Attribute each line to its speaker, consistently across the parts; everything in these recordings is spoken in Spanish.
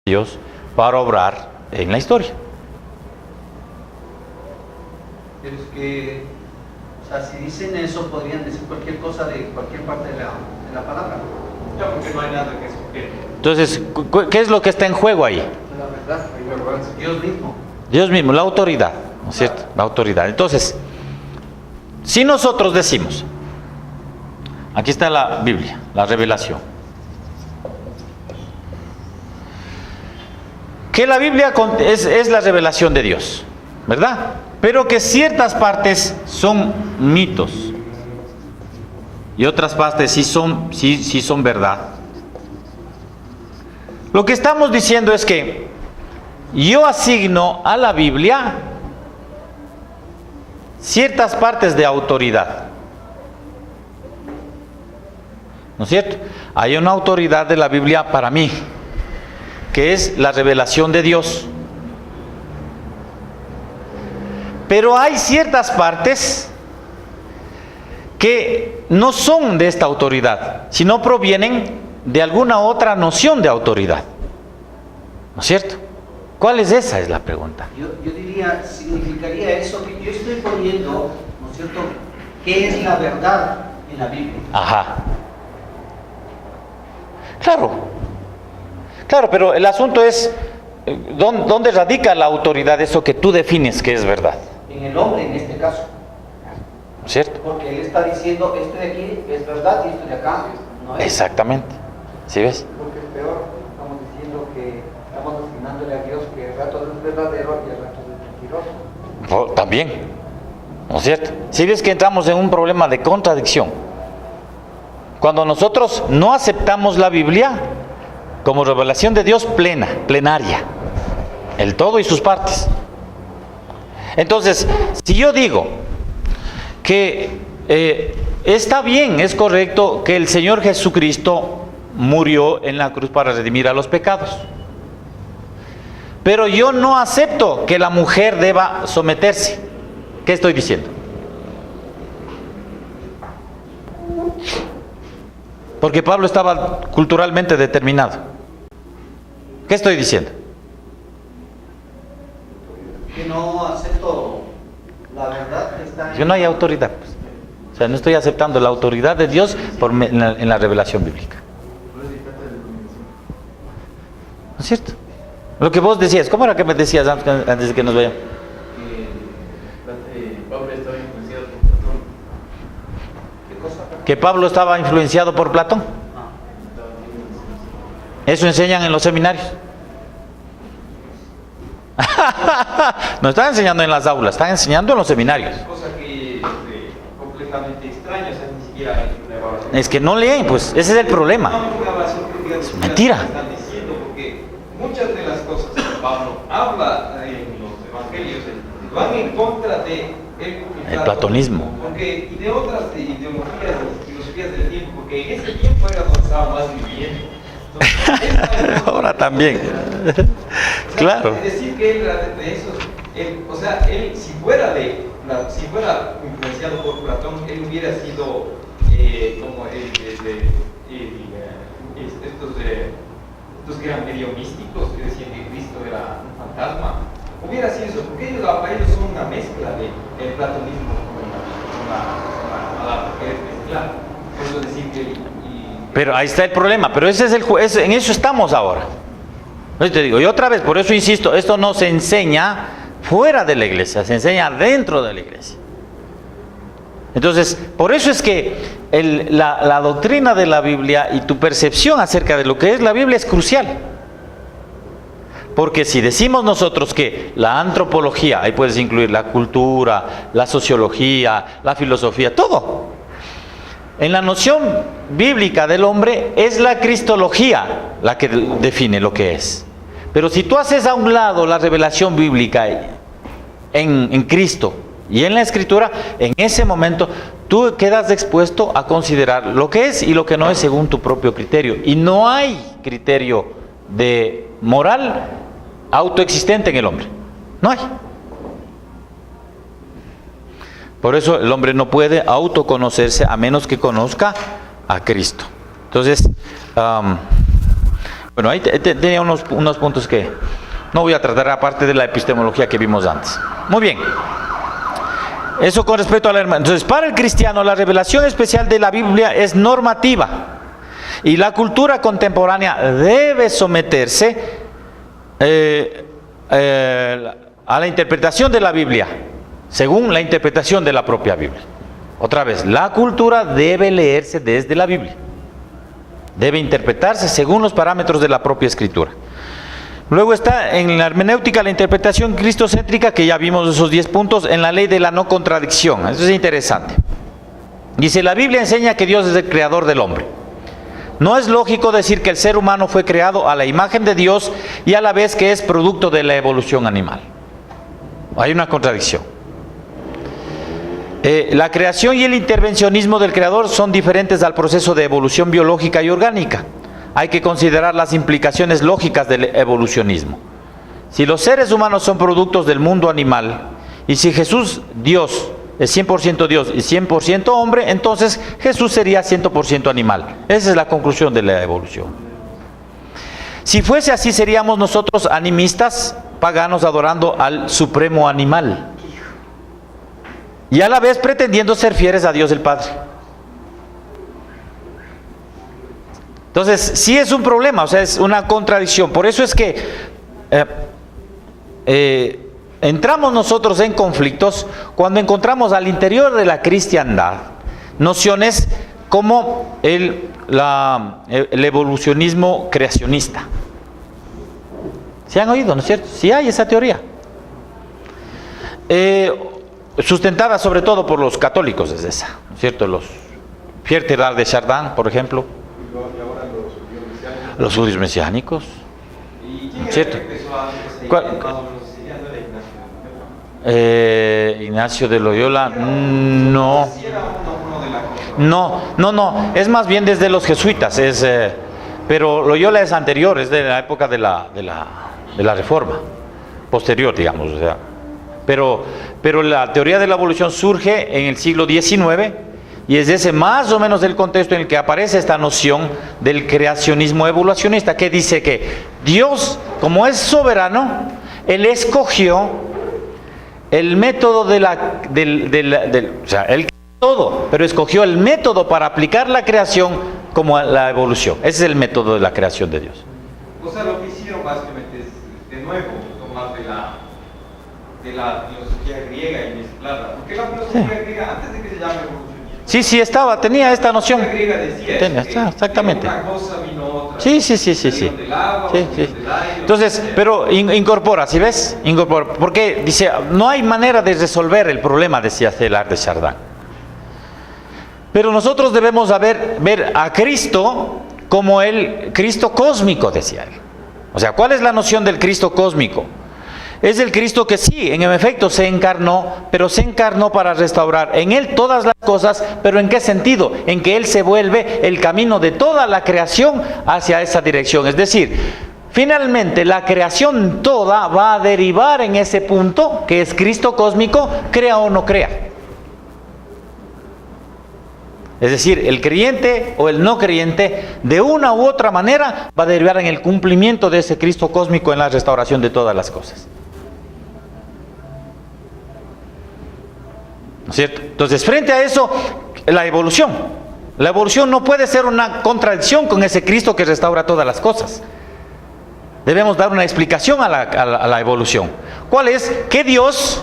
Speaker 1: Dios para obrar en la historia.
Speaker 2: Pero es que, o sea, si dicen eso, podrían decir cualquier cosa de cualquier parte de la palabra.
Speaker 3: Ya, porque no hay nada que escoger.
Speaker 1: Entonces, ¿qué es lo que está en juego ahí?
Speaker 2: La verdad, Dios mismo.
Speaker 1: Dios mismo, la autoridad, ¿no es cierto? La autoridad. Entonces, si nosotros decimos, aquí está la Biblia, la revelación, que la Biblia es la revelación de Dios, ¿verdad? Pero que ciertas partes son mitos y otras partes sí son verdad. Lo que estamos diciendo es que yo asigno a la Biblia ciertas partes de autoridad, ¿no es cierto? Hay una autoridad de la Biblia para mí, que es la revelación de Dios. Pero hay ciertas partes que no son de esta autoridad, sino provienen de alguna otra noción de autoridad, ¿no es cierto? ¿Cuál es esa? Es la pregunta.
Speaker 2: Yo diría, significaría eso que yo estoy poniendo, ¿no es cierto?, qué es la verdad en la Biblia.
Speaker 1: Ajá. Claro, pero el asunto es, ¿dónde radica la autoridad de eso que tú defines que es verdad?
Speaker 2: En el hombre, en este caso.
Speaker 1: ¿No es cierto?
Speaker 2: Porque él está diciendo, esto de aquí es verdad y esto de acá no es.
Speaker 1: Exactamente. ¿Sí ves?
Speaker 2: Porque es peor, estamos diciendo que estamos asignándole a Dios que el rato es verdadero y el rato es mentiroso.
Speaker 1: También, ¿no es cierto? Si ves que entramos en un problema de contradicción. Cuando nosotros no aceptamos la Biblia como revelación de Dios plenaria, el todo y sus partes. Entonces, si yo digo que está bien, es correcto que el Señor Jesucristo murió en la cruz para redimir a los pecados, pero yo no acepto que la mujer deba someterse, ¿qué estoy diciendo? Porque Pablo estaba culturalmente determinado. ¿Qué estoy diciendo?
Speaker 2: Que no acepto la verdad que está en...
Speaker 1: Que no hay autoridad, pues. O sea, no estoy aceptando la autoridad de Dios en la revelación bíblica. ¿No es cierto? Lo que vos decías, ¿cómo era que me decías antes de que nos vayamos?
Speaker 3: Pablo estaba influenciado por Platón.
Speaker 2: ¿Qué cosa?
Speaker 1: Que Pablo estaba influenciado por Platón. Eso enseñan en los seminarios. No están enseñando en las aulas, están enseñando en los seminarios.
Speaker 3: Cosa que completamente extraña, o sea, ni siquiera hay una evaluación.
Speaker 1: Es que no leen, pues ese es el problema.
Speaker 3: No, una evaluación crítica de
Speaker 1: Es mentira.
Speaker 3: lo que están diciendo, porque muchas de las cosas que Pablo habla en los evangelios van en contra de
Speaker 1: el platonismo.
Speaker 3: Porque, y de otras ideologías, filosofías del tiempo, porque en ese tiempo era donde estaba más viviendo. Entonces,
Speaker 1: Ahora también.
Speaker 3: o sea,
Speaker 1: Claro.
Speaker 3: decir que él era de esos, o sea, él si fuera influenciado por Platón, él hubiera sido como estos que eran medio místicos, que decían que Cristo era un fantasma. Hubiera sido eso, porque para ellos son una mezcla de el platonismo con la que es mezclar. Por eso decir que...
Speaker 1: Pero ahí está el problema, pero ese es en eso estamos ahora. Yo te digo, y otra vez, por eso insisto, esto no se enseña fuera de la iglesia, se enseña dentro de la iglesia. Entonces, por eso es que la doctrina de la Biblia y tu percepción acerca de lo que es la Biblia es crucial. Porque si decimos nosotros que la antropología, ahí puedes incluir la cultura, la sociología, la filosofía, todo. En la noción bíblica del hombre es la cristología la que define lo que es. Pero si tú haces a un lado la revelación bíblica en Cristo y en la Escritura, en ese momento tú quedas expuesto a considerar lo que es y lo que no es según tu propio criterio. Y no hay criterio de moral autoexistente en el hombre. No hay. Por eso el hombre no puede autoconocerse a menos que conozca a Cristo. Entonces, Bueno, ahí tenía unos puntos que no voy a tratar aparte de la epistemología que vimos antes. Muy bien. Eso con respecto a la hermandad. Entonces, para el cristiano, la revelación especial de la Biblia es normativa. Y la cultura contemporánea debe someterse a la interpretación de la Biblia, según la interpretación de la propia Biblia. Otra vez, la cultura debe leerse desde la Biblia. Debe interpretarse según los parámetros de la propia Escritura. Luego está en la hermenéutica la interpretación cristocéntrica, que ya vimos esos 10 puntos, en la ley de la no contradicción. Eso es interesante. Dice, la Biblia enseña que Dios es el creador del hombre. No es lógico decir que el ser humano fue creado a la imagen de Dios y a la vez que es producto de la evolución animal. Hay una contradicción. La creación y el intervencionismo del creador son diferentes al proceso de evolución biológica y orgánica. Hay que considerar las implicaciones lógicas del evolucionismo. Si los seres humanos son productos del mundo animal, y si Jesús, Dios, es 100% Dios y 100% hombre, entonces Jesús sería 100% animal. Esa es la conclusión de la evolución. Si fuese así, seríamos nosotros animistas, paganos, adorando al supremo animal y a la vez pretendiendo ser fieles a Dios el Padre. Entonces, sí es un problema, o sea, es una contradicción. Por eso es que entramos nosotros en conflictos cuando encontramos al interior de la cristiandad nociones como el evolucionismo creacionista. ¿Se han oído, no es cierto? Sí hay esa teoría. Sustentada sobre todo por los católicos, es esa, ¿no es cierto? Los Pierre Teilhard de Chardin, por ejemplo. Los judíos mesiánicos. ¿No es cierto? Ignacio de Loyola, no. No, es más bien desde los jesuitas, pero Loyola es anterior, es de la época de la Reforma, posterior, digamos, o sea. Pero la teoría de la evolución surge en el siglo XIX y es ese más o menos el contexto en el que aparece esta noción del creacionismo evolucionista, que dice que Dios, como es soberano, Él escogió el método o sea, Él todo, pero escogió el método para aplicar la creación como la evolución. Ese es el método de la creación de Dios.
Speaker 3: O sea, lo que hicieron básicamente es de nuevo tomar de la filosofía griega y mezclarla, porque la filosofía griega, antes de que se llame evolucionismo,
Speaker 1: tenía esta noción.
Speaker 3: La griega decía
Speaker 1: exactamente.
Speaker 3: Una cosa vino otra.
Speaker 1: Sí.
Speaker 3: Del agua, del aire.
Speaker 1: Entonces, pero incorpora, ¿sí ves? Incorpora, porque dice, no hay manera de resolver el problema, decía Teilhard de Chardin. Pero nosotros debemos ver a Cristo como el Cristo cósmico, decía él. O sea, ¿cuál es la noción del Cristo cósmico? Es el Cristo que sí, en efecto se encarnó, pero se encarnó para restaurar en Él todas las cosas, pero ¿en qué sentido? En que Él se vuelve el camino de toda la creación hacia esa dirección. Es decir, finalmente la creación toda va a derivar en ese punto, que es Cristo cósmico, crea o no crea. Es decir, el creyente o el no creyente, de una u otra manera, va a derivar en el cumplimiento de ese Cristo cósmico en la restauración de todas las cosas. ¿No es cierto? Entonces, frente a eso, la evolución no puede ser una contradicción con ese Cristo que restaura todas las cosas. Debemos dar una explicación a la evolución. ¿Cuál es? Que Dios,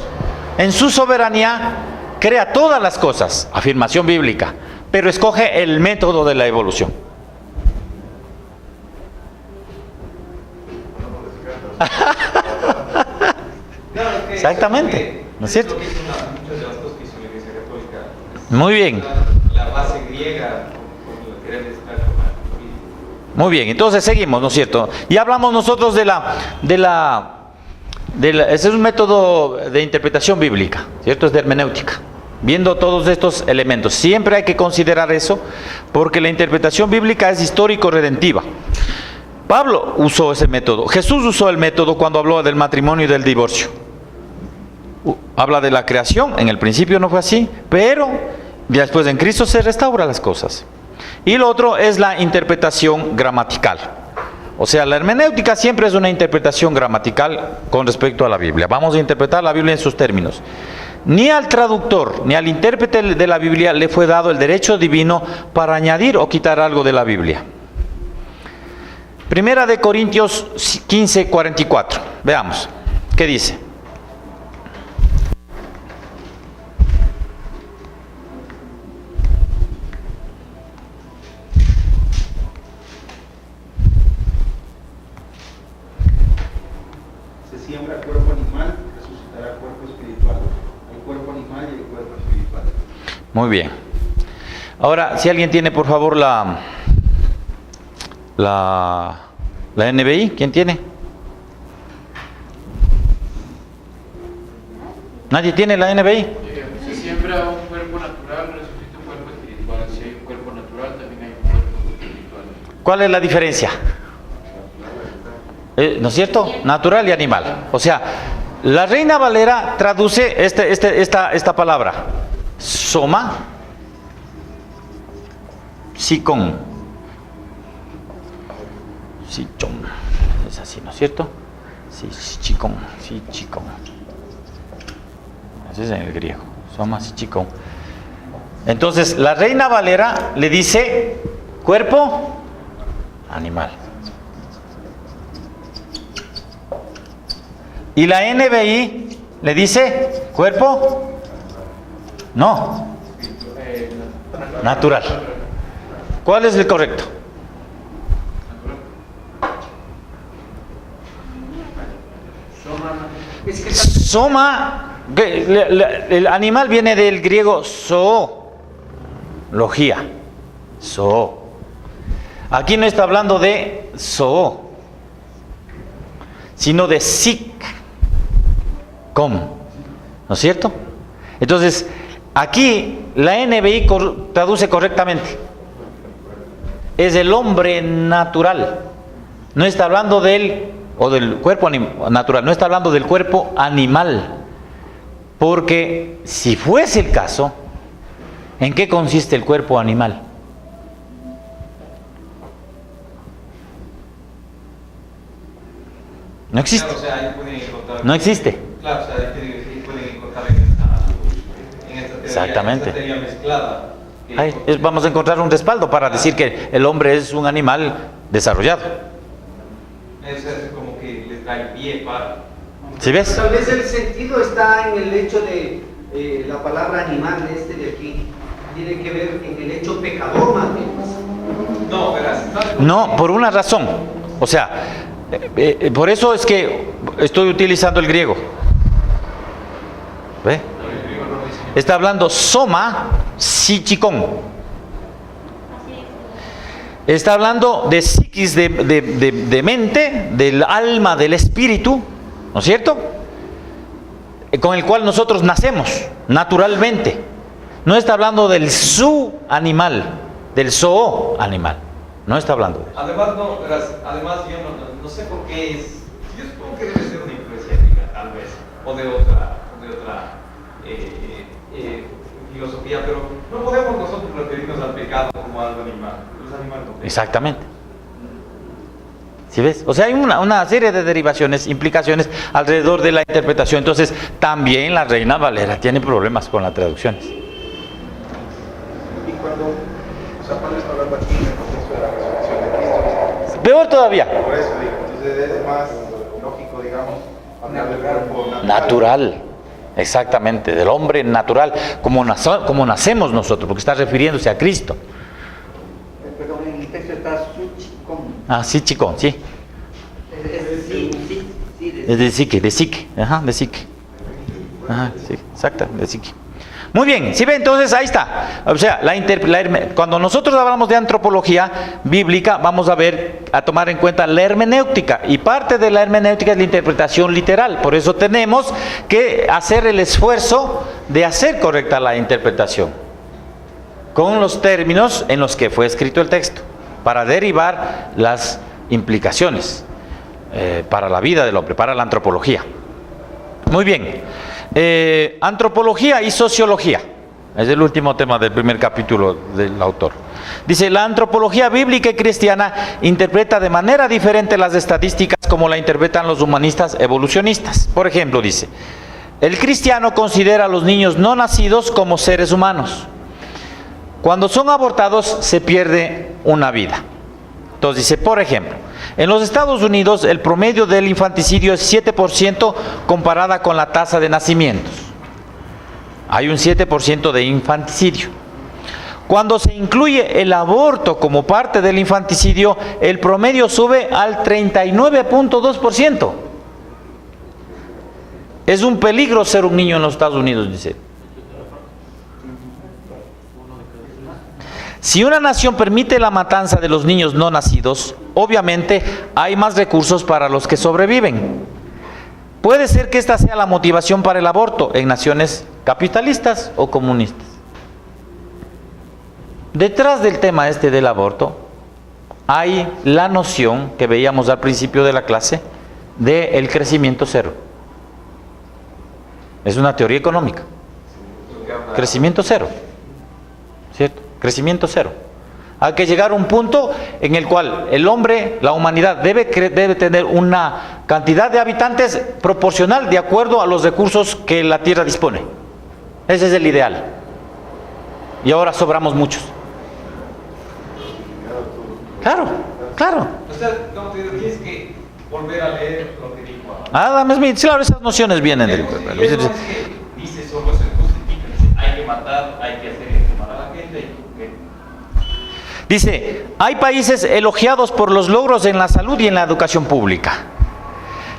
Speaker 1: en su soberanía, crea todas las cosas, afirmación bíblica, pero escoge el método de la evolución. Exactamente, ¿no es cierto? Muy bien.
Speaker 3: La base griega,
Speaker 1: muy bien, entonces seguimos, ¿no es cierto? Y hablamos nosotros ese es un método de interpretación bíblica, ¿cierto? Es de hermenéutica. Viendo todos estos elementos, siempre hay que considerar eso, porque la interpretación bíblica es histórico-redentiva. Pablo usó ese método, Jesús usó el método cuando habló del matrimonio y del divorcio. Habla de la creación, en el principio no fue así, pero después en Cristo se restauran las cosas. Y lo otro es la interpretación gramatical. O sea, la hermenéutica siempre es una interpretación gramatical con respecto a la Biblia. Vamos a interpretar la Biblia en sus términos. Ni al traductor ni al intérprete de la Biblia le fue dado el derecho divino para añadir o quitar algo de la Biblia. Primera de Corintios 15, 44. Veamos, ¿qué dice?
Speaker 4: Se siembra cuerpo animal, resucitará cuerpo espiritual. Hay cuerpo animal y hay cuerpo espiritual.
Speaker 1: Muy bien. Ahora, si alguien tiene, por favor, la NBI, ¿quién tiene? ¿Nadie tiene la NBI?
Speaker 5: Se siembra un cuerpo natural, resucita un cuerpo espiritual. Si hay un cuerpo natural, también hay un cuerpo espiritual.
Speaker 1: ¿Cuál es la diferencia? ¿No es cierto? Natural y animal. O sea, la Reina Valera traduce esta palabra. Soma, Sikon. Sichon. Es así, ¿no es cierto? Sí, Sichikon. Sichikon. Ese es en el griego. Soma, Sichikon. Entonces, la Reina Valera le dice cuerpo animal. Y la NBI le dice cuerpo no, natural. ¿Cuál es el correcto? Soma, el animal viene del griego zoología. Zoo. Aquí no está hablando de zoo, sino de com, ¿no es cierto? Entonces, aquí la NBI traduce correctamente. Es el hombre natural. No está hablando del cuerpo natural, no está hablando del cuerpo animal. Porque si fuese el caso, ¿en qué consiste el cuerpo animal? No existe.
Speaker 3: Claro, o sea, ahí pueden encontrar,
Speaker 1: No existe.
Speaker 3: Claro, o sea, ahí pueden encontrar en esta teoría,
Speaker 1: Exactamente.
Speaker 3: esta teoría mezclada.
Speaker 1: Vamos a encontrar un respaldo para decir que el hombre es un animal desarrollado.
Speaker 3: Eso es como que les da el pie para...
Speaker 1: ¿Sí ves?
Speaker 2: Tal vez el sentido está en el hecho de la palabra animal de aquí. Tiene que ver en el hecho pecador más bien.
Speaker 3: No, verás.
Speaker 1: No, por una razón. O sea, por eso es que estoy utilizando el griego. ¿Ve? Está hablando soma, sichikon. Está hablando de psiquis, de mente, del alma, del espíritu, ¿no es cierto? Con el cual nosotros nacemos naturalmente. No está hablando del su animal, del zoo animal. No está hablando de eso.
Speaker 3: Además, no, verás, además yo no sé por qué es... Yo supongo que debe ser una influencia ética, tal vez, o de otra filosofía, pero no podemos nosotros referirnos al pecado como algo animal. Los animales no pecan.
Speaker 1: Exactamente. ¿Sí ves? O sea, hay una serie de derivaciones, implicaciones alrededor de la interpretación. Entonces, también la Reina Valera tiene problemas con las traducciones.
Speaker 4: Y cuando Pablo está hablando aquí en el contexto de la resurrección de Cristo,
Speaker 1: Peor todavía.
Speaker 4: por eso digo, entonces es más lógico, digamos, hablar del cuerpo
Speaker 1: Natural. Exactamente, del hombre natural, como nacemos nosotros, porque está refiriéndose a Cristo.
Speaker 2: Perdón, en el texto está suchicom.
Speaker 1: Ah, sí, chico, sí. Es de psique, ajá, de psique. Ajá, sí, exacto, de psique. Muy bien, ¿sí ve? Entonces ahí está. O sea, cuando nosotros hablamos de antropología bíblica, vamos a tomar en cuenta la hermenéutica. Y parte de la hermenéutica es la interpretación literal. Por eso tenemos que hacer el esfuerzo de hacer correcta la interpretación con los términos en los que fue escrito el texto, para derivar las implicaciones para la vida del hombre, para la antropología. Muy bien. Antropología y sociología. Es el último tema del primer capítulo del autor. Dice, la antropología bíblica y cristiana interpreta de manera diferente las estadísticas como la interpretan los humanistas evolucionistas. Por ejemplo, dice, el cristiano considera a los niños no nacidos como seres humanos. Cuando son abortados se pierde una vida. Entonces dice, por ejemplo, en los Estados Unidos el promedio del infanticidio es 7% comparada con la tasa de nacimientos. Hay un 7% de infanticidio. Cuando se incluye el aborto como parte del infanticidio, el promedio sube al 39.2%. Es un peligro ser un niño en los Estados Unidos, dice. Si una nación permite la matanza de los niños no nacidos, obviamente hay más recursos para los que sobreviven. Puede ser que esta sea la motivación para el aborto en naciones capitalistas o comunistas. Detrás del tema este del aborto hay la noción que veíamos al principio de la clase del crecimiento cero. Es una teoría económica. Crecimiento cero, ¿cierto? Crecimiento cero. Hay que llegar a un punto en el cual el hombre, la humanidad, debe tener una cantidad de habitantes proporcional de acuerdo a los recursos que la Tierra dispone. Ese es el ideal. Y ahora sobramos muchos. Claro, claro.
Speaker 3: O sea, como te digo, tienes que volver a leer lo que dijo
Speaker 1: Adam Smith, claro, esas nociones vienen del...
Speaker 3: Dice solo se justifica, dice, hay que matar, hay que hacer quemar a la gente.
Speaker 1: Dice, hay países elogiados por los logros en la salud y en la educación pública.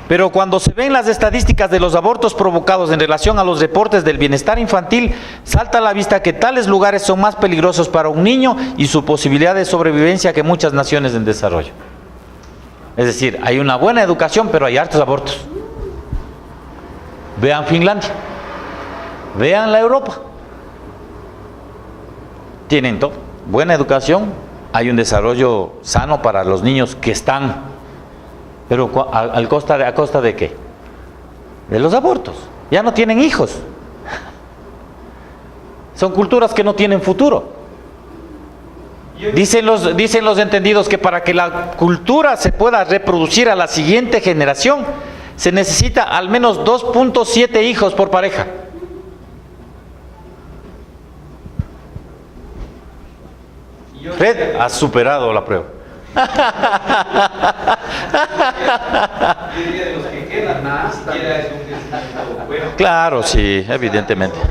Speaker 1: Pero cuando se ven las estadísticas de los abortos provocados en relación a los reportes del bienestar infantil, salta a la vista que tales lugares son más peligrosos para un niño y su posibilidad de sobrevivencia que muchas naciones en desarrollo. Es decir, hay una buena educación, pero hay hartos abortos. Vean Finlandia, vean la Europa. Tienen todo, buena educación, hay un desarrollo sano para los niños que están... Pero ¿a costa de qué? De los abortos. Ya no tienen hijos. Son culturas que no tienen futuro. Dicen los entendidos que para que la cultura se pueda reproducir a la siguiente generación, se necesita al menos 2.7 hijos por pareja. Fred ha superado la prueba.
Speaker 3: Yo diría de los que quedan, ni siquiera es un crecimiento bueno.
Speaker 1: Claro, sí, evidentemente.
Speaker 3: Con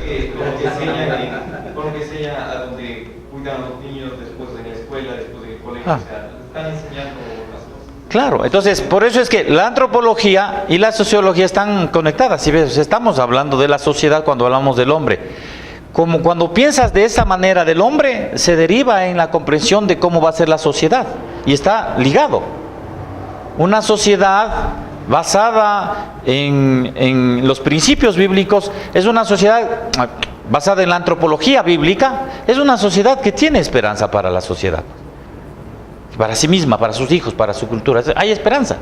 Speaker 3: lo que enseña a donde cuidan a los niños después de la escuela, después del colegio, o sea, están enseñando las cosas.
Speaker 1: Claro, entonces por eso es que la antropología y la sociología están conectadas. Si ves, estamos hablando de la sociedad cuando hablamos del hombre. Como cuando piensas de esa manera del hombre, se deriva en la comprensión de cómo va a ser la sociedad. Y está ligado. Una sociedad basada en los principios bíblicos es una sociedad basada en la antropología bíblica, es una sociedad que tiene esperanza para la sociedad. Para sí misma, para sus hijos, para su cultura. Hay esperanza.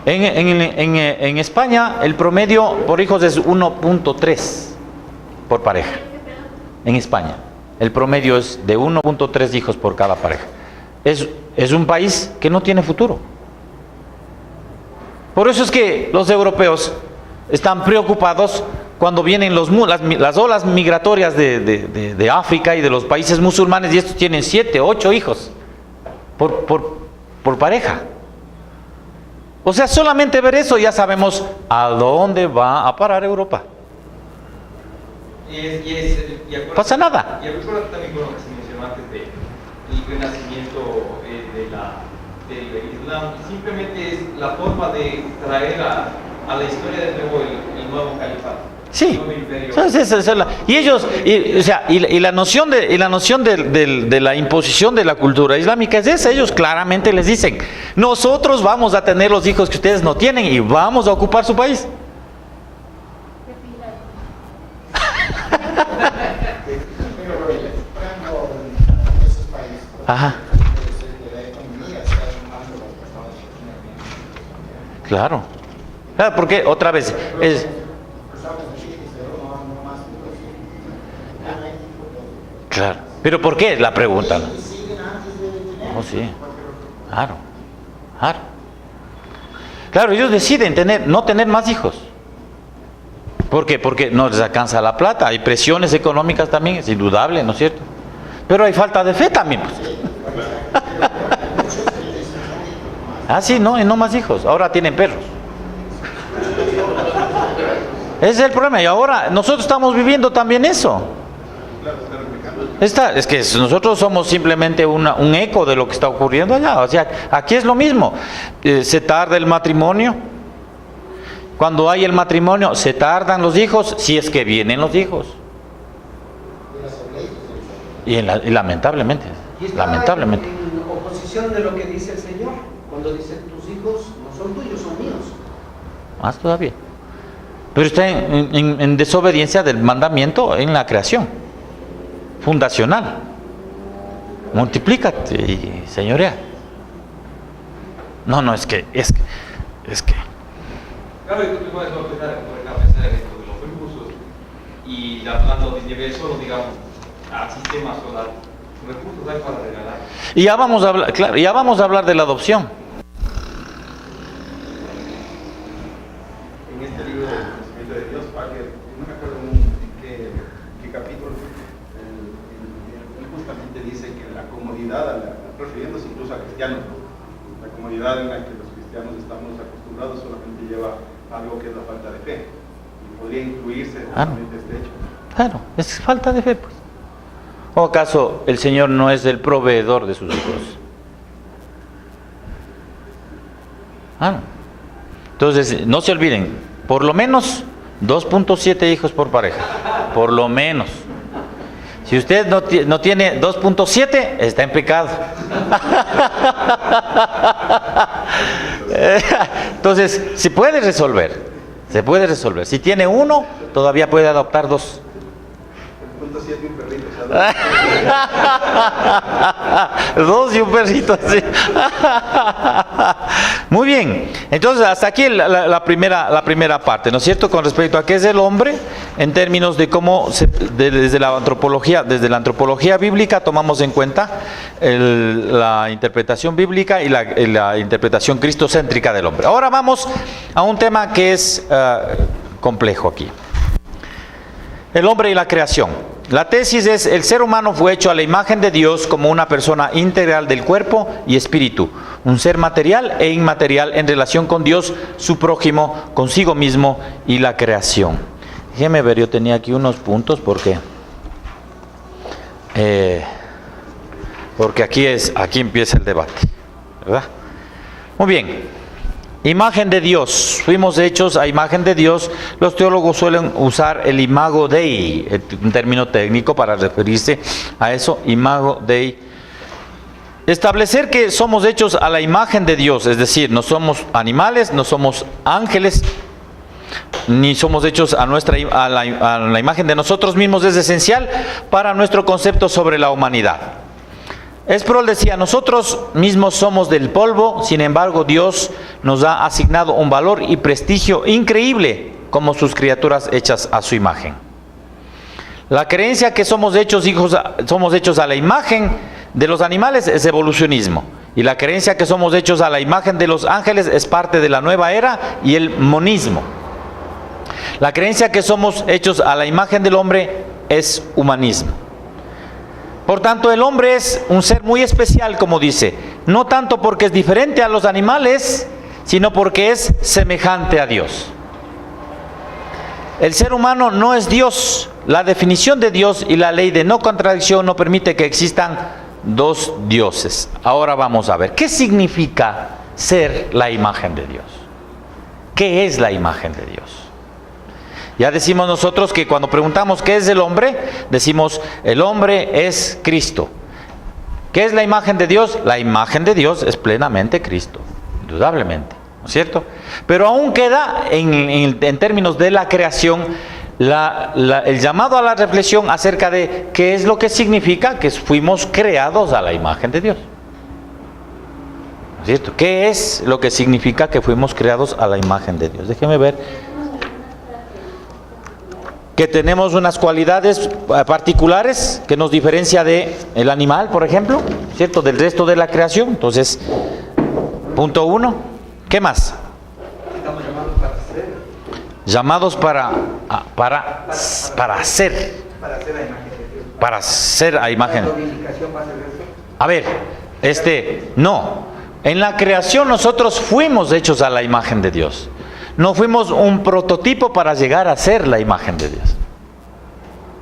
Speaker 1: En España el promedio por hijos es 1.3 por pareja. En España el promedio es de 1.3 hijos por cada pareja. Es un país que no tiene futuro. Por eso es que los europeos están preocupados cuando vienen las olas migratorias de África y de los países musulmanes, y estos tienen 7, 8 hijos por pareja. O sea, solamente ver eso ya sabemos a dónde va a parar Europa. Pasa nada.
Speaker 3: Y recuerda también con lo que se mencionó antes del renacimiento del Islam. Simplemente es la forma de traer a la historia de nuevo el nuevo califato.
Speaker 1: Sí, y ellos, y la noción de la imposición de la cultura islámica es esa. Ellos claramente les dicen: nosotros vamos a tener los hijos que ustedes no tienen y vamos a ocupar su país. Ajá. Claro, porque otra vez es... Claro. ¿Pero por qué? Es la pregunta. Oh, sí. Claro. Claro. Claro, ellos deciden no tener más hijos. ¿Por qué? Porque no les alcanza la plata. Hay presiones económicas también, es indudable, ¿no es cierto? Pero hay falta de fe también, pues. Ah, sí, no, y no más hijos. Ahora tienen perros. Ese es el problema. Y ahora nosotros estamos viviendo también eso. Es que nosotros somos simplemente un eco de lo que está ocurriendo allá. O sea, aquí es lo mismo. Se tarda el matrimonio. Cuando hay el matrimonio, se tardan los hijos, si es que vienen los hijos. Y lamentablemente.
Speaker 2: Y está
Speaker 1: Lamentablemente.
Speaker 2: en oposición de lo que dice el Señor. Cuando dice, tus hijos no son tuyos, son míos.
Speaker 1: Más todavía. Pero está en desobediencia del mandamiento en la creación fundacional. Multiplícate y señorea. No, es que.
Speaker 3: Claro, y tú te puedes pensar en esto de los recursos y hablando de nivel solo, digamos, al sistema solar. Recursos hay para regalar.
Speaker 1: Y ya vamos a hablar, claro, ya vamos a hablar de la adopción.
Speaker 4: En este libro del conocimiento de Dios, Parker, no me acuerdo en qué capítulo, él justamente dice que la comodidad, refiriéndose incluso a cristianos, ¿no? La comodidad en la que los cristianos estamos acostumbrados solamente lleva algo que es la falta de fe. Y podría incluirse justamente este hecho.
Speaker 1: Claro, es falta de fe, pues. ¿O acaso el Señor no es el proveedor de sus hijos? Entonces, no se olviden, por lo menos 2.7 hijos por pareja. Por lo menos. Si usted no tiene 2.7, está en pecado. Entonces, se puede resolver. Se puede resolver. Si tiene uno, todavía puede adoptar dos.
Speaker 4: 2.7 y un perrito.
Speaker 1: Dos y un perrito así. Muy bien. Entonces, hasta aquí la primera parte, ¿no es cierto? Con respecto a qué es el hombre, en términos de cómo desde la antropología bíblica tomamos en cuenta la interpretación bíblica y la interpretación cristocéntrica del hombre. Ahora vamos a un tema que es complejo aquí. El hombre y la creación. La tesis es: el ser humano fue hecho a la imagen de Dios como una persona integral del cuerpo y espíritu, un ser material e inmaterial en relación con Dios, su prójimo, consigo mismo y la creación. Déjeme ver, yo tenía aquí unos puntos porque aquí empieza el debate, ¿verdad? Muy bien. Imagen de Dios. Fuimos hechos a imagen de Dios. Los teólogos suelen usar el imago Dei, un término técnico para referirse a eso, imago Dei. Establecer que somos hechos a la imagen de Dios, es decir, no somos animales, no somos ángeles, ni somos hechos a la imagen de nosotros mismos, es esencial para nuestro concepto sobre la humanidad. Sproul decía: nosotros mismos somos del polvo, sin embargo Dios nos ha asignado un valor y prestigio increíble como sus criaturas hechas a su imagen. La creencia que somos hechos a la imagen de los animales es evolucionismo, y la creencia que somos hechos a la imagen de los ángeles es parte de la nueva era y el monismo. La creencia que somos hechos a la imagen del hombre es humanismo. Por tanto, el hombre es un ser muy especial, como dice, no tanto porque es diferente a los animales, sino porque es semejante a Dios. El ser humano no es Dios. La definición de Dios y la ley de no contradicción no permite que existan dos dioses. Ahora vamos a ver, ¿qué significa ser la imagen de Dios? ¿Qué es la imagen de Dios? Ya decimos nosotros que cuando preguntamos qué es el hombre, decimos el hombre es Cristo. ¿Qué es la imagen de Dios? La imagen de Dios es plenamente Cristo, indudablemente, ¿no es cierto? Pero aún queda en términos de la creación el llamado a la reflexión acerca de qué es lo que significa que fuimos creados a la imagen de Dios. ¿No es cierto? ¿Qué es lo que significa que fuimos creados a la imagen de Dios? Déjeme ver. que tenemos unas cualidades particulares que nos diferencia de el animal, por ejemplo, ¿cierto? Del resto de la creación. Entonces, punto 1. ¿Qué más?
Speaker 2: Estamos llamados para ser.
Speaker 1: Llamados para ser.
Speaker 2: Para ser a imagen de Dios.
Speaker 1: Para ser a imagen.
Speaker 2: ¿La glorificación va a ser eso?
Speaker 1: A ver, no. En la creación nosotros fuimos hechos a la imagen de Dios. No fuimos un prototipo para llegar a ser la imagen de Dios.